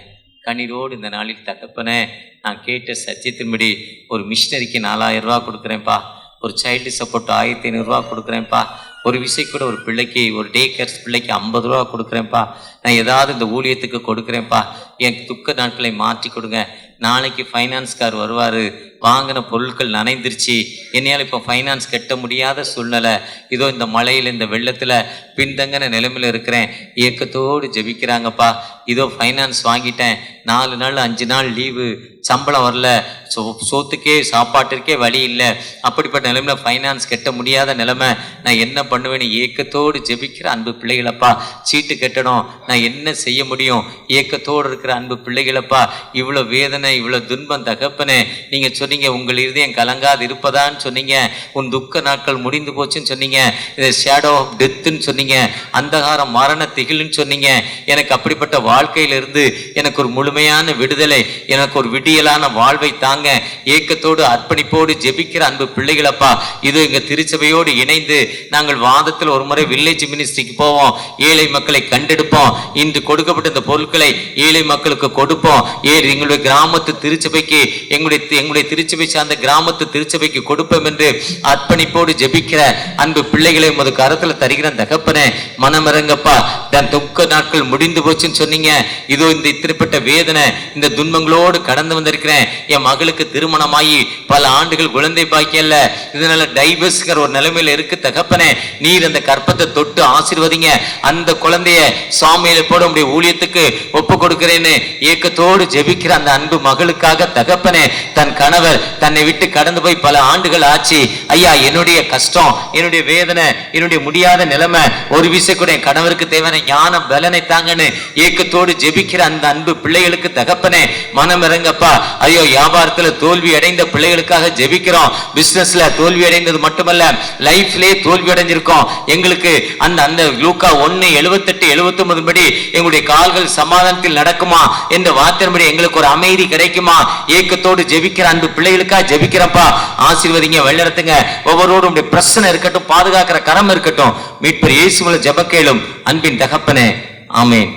கண்ணீரோடு இந்த நாளில் தகப்பனே, நான் கேட்ட சத்தியத்தின்படி ஒரு மிஷினரிக்கு 4000 ரூபா கொடுக்குறேன்ப்பா. ஒரு சைல்டு சப்போர்ட் 1500 ரூபா கொடுக்குறேன்ப்பா. ஒரு விசை கூட ஒரு பிள்ளைக்கு, ஒரு டே கேர்ஸ் பிள்ளைக்கு 50 ரூபா கொடுக்குறேன்ப்பா. நான் ஏதாவது இந்த ஊழியத்துக்கு கொடுக்குறேன்ப்பா. என் துக்க நாட்களை மாற்றி கொடுங்க. நாளைக்கு ஃபைனான்ஸ்கார் வருவார். வாங்கின பொருட்கள் நனைந்துருச்சு, என்னையால் இப்போ ஃபைனான்ஸ் கட்ட முடியாத சூழ்நிலை. இதோ இந்த மழையில் இந்த வெள்ளத்தில் பின்தங்கின நிலைமையில் இருக்கிறேன். ஏக்கத்தோடு ஜெபிக்கிறாங்கப்பா. இதோ ஃபைனான்ஸ் வாங்கிட்டேன், 4 நாள் 5 நாள் லீவு, சம்பளம் வரல, சோத்துக்கே சாப்பாட்டிற்கே வழி இல்லை. அப்படிப்பட்ட நிலைமையில் ஃபைனான்ஸ் கட்ட முடியாத நிலைமை. நான் என்ன பண்ணுவேன்னு ஏக்கத்தோடு ஜெபிக்கிற அன்பு பிள்ளைகளப்பா. சீட்டு கட்டணும், நான் என்ன செய்ய முடியும்? ஏக்கத்தோடு இருக்கிற அன்பு பிள்ளைகளப்பா. இவ்வளோ வேதனை, இவ்வளோ துன்பம் தகப்பனே. நீங்கள் சொன்னீங்க உங்கள் இருதயம் கலங்காது இருப்பதான்னு சொன்னீங்க. உன் துக்க நாட்கள் முடிந்து போச்சுன்னு சொன்னீங்க. இதை ஷேடோ ஆஃப் டெத்துன்னு சொன்னீங்க. அந்தகாரம் மரண திகில்னு சொன்னீங்க. எனக்கு அப்படிப்பட்ட வாழ்க்கையிலிருந்து எனக்கு ஒரு முழுமையான விடுதலை, எனக்கு ஒரு விடியலான வாழ்வை தாங்க. ஏக்கத்தோடு அர்ப்பணிப்போடு ஜெபிக்கிற அன்பு பிள்ளைகளப்பா. இது எங்க திருச்சபையோடு இணைந்து நாங்கள் வாதத்தில் ஒரு முறை வில்லேஜ் மினிஸ்ட்ரிக்கு போவோம். ஏழை மக்களை கண்டெடுப்போம். இன்று கொடுக்கப்பட்ட இந்த பொருட்களை ஏழை மக்களுக்கு கொடுப்போம். எங்களுடைய கிராமத்து திருச்சபைக்கு, எங்களுடைய திருச்சபை சார்ந்த கிராமத்து திருச்சபைக்கு கொடுப்போம் என்று அர்ப்பணிப்போடு ஜெபிக்கிற அன்பு பிள்ளைகளை உமது கரத்தில் தருகிற தகப்பனே, மனமிறங்கப்பா. தன் துக்க நாட்கள் முடிந்து போச்சுன்னு சொன்னீங்க. இதோ இந்த இத்திருப்பட்ட வேதனை, இந்த துன்பங்களோடு கடந்து வந்திருக்கிறேன். என் மகளுக்கு திருமணமாகி பல ஆண்டுகள் குழந்தை பாக்கியல்ல, இதனால டைவர்ஸ்ங்கிற ஒரு நிலைமையில இருக்கு தகப்பனே. நீர் அந்த கற்பத்தை தொட்டு ஆசீர்வதிங்க. அந்த குழந்தைய சாமியில போட உடைய ஊழியத்துக்கு ஒப்பு கொடுக்கிறேன்னு ஏக்கத்தோடு ஜெபிக்கிற அந்த அன்பு மகளுக்காக தகப்பனே, தன் கணவர் தன்னை விட்டு கடந்து போய் பல ஆண்டுகள் ஆச்சு. ஐயா, என்னுடைய கஷ்டம், என்னுடைய வேதனை, என்னுடைய முடியாத நிலைமை, ஒரு விசை கூட என் கணவருக்கு தேவையான ஞான பலனை தாங்கன்னு ஏக்கத்தோடு ஜெபிக்கிற அந்த அன்பு பிள்ளைகளுக்கு தகப்பனே, மனம் இறங்கப்பா. ஐயோ, வியாபாரத்துல தோல்வி அடைந்த பிள்ளைகளுக்காக ஜெபிக்கிறோம். பிசினஸ்ல தோல்வி அடைந்தது மட்டுமல்ல, லைஃப்லயே தோல்வி அடைஞ்சிருக்கோம். எங்களுக்கு அந்த லூக்கா 1:78-79 படி எங்களுடைய கால்கள் சமாதானத்தில் நடக்குமா என்ற வார்த்தையின்படி எங்களுக்கு ஒரு அமைதி கிடைக்குமா? ஏக்கத்தோடு ஜெபிக்கிற அன்பு பிள்ளைகளுக்கா ஜெபிக்கிறப்பா. ஆசீர்வதிங்க, வழிநடத்துங்க. ஒவ்வொருவரும் பிரச்சனை இருக்கட்டும், பாதுகாக்கிற கரம் இருக்கட்டும். மீட்பர் இயேசுவின் ஜெபம் கேளும் அன்பின் தகப்பனே, ஆமென்.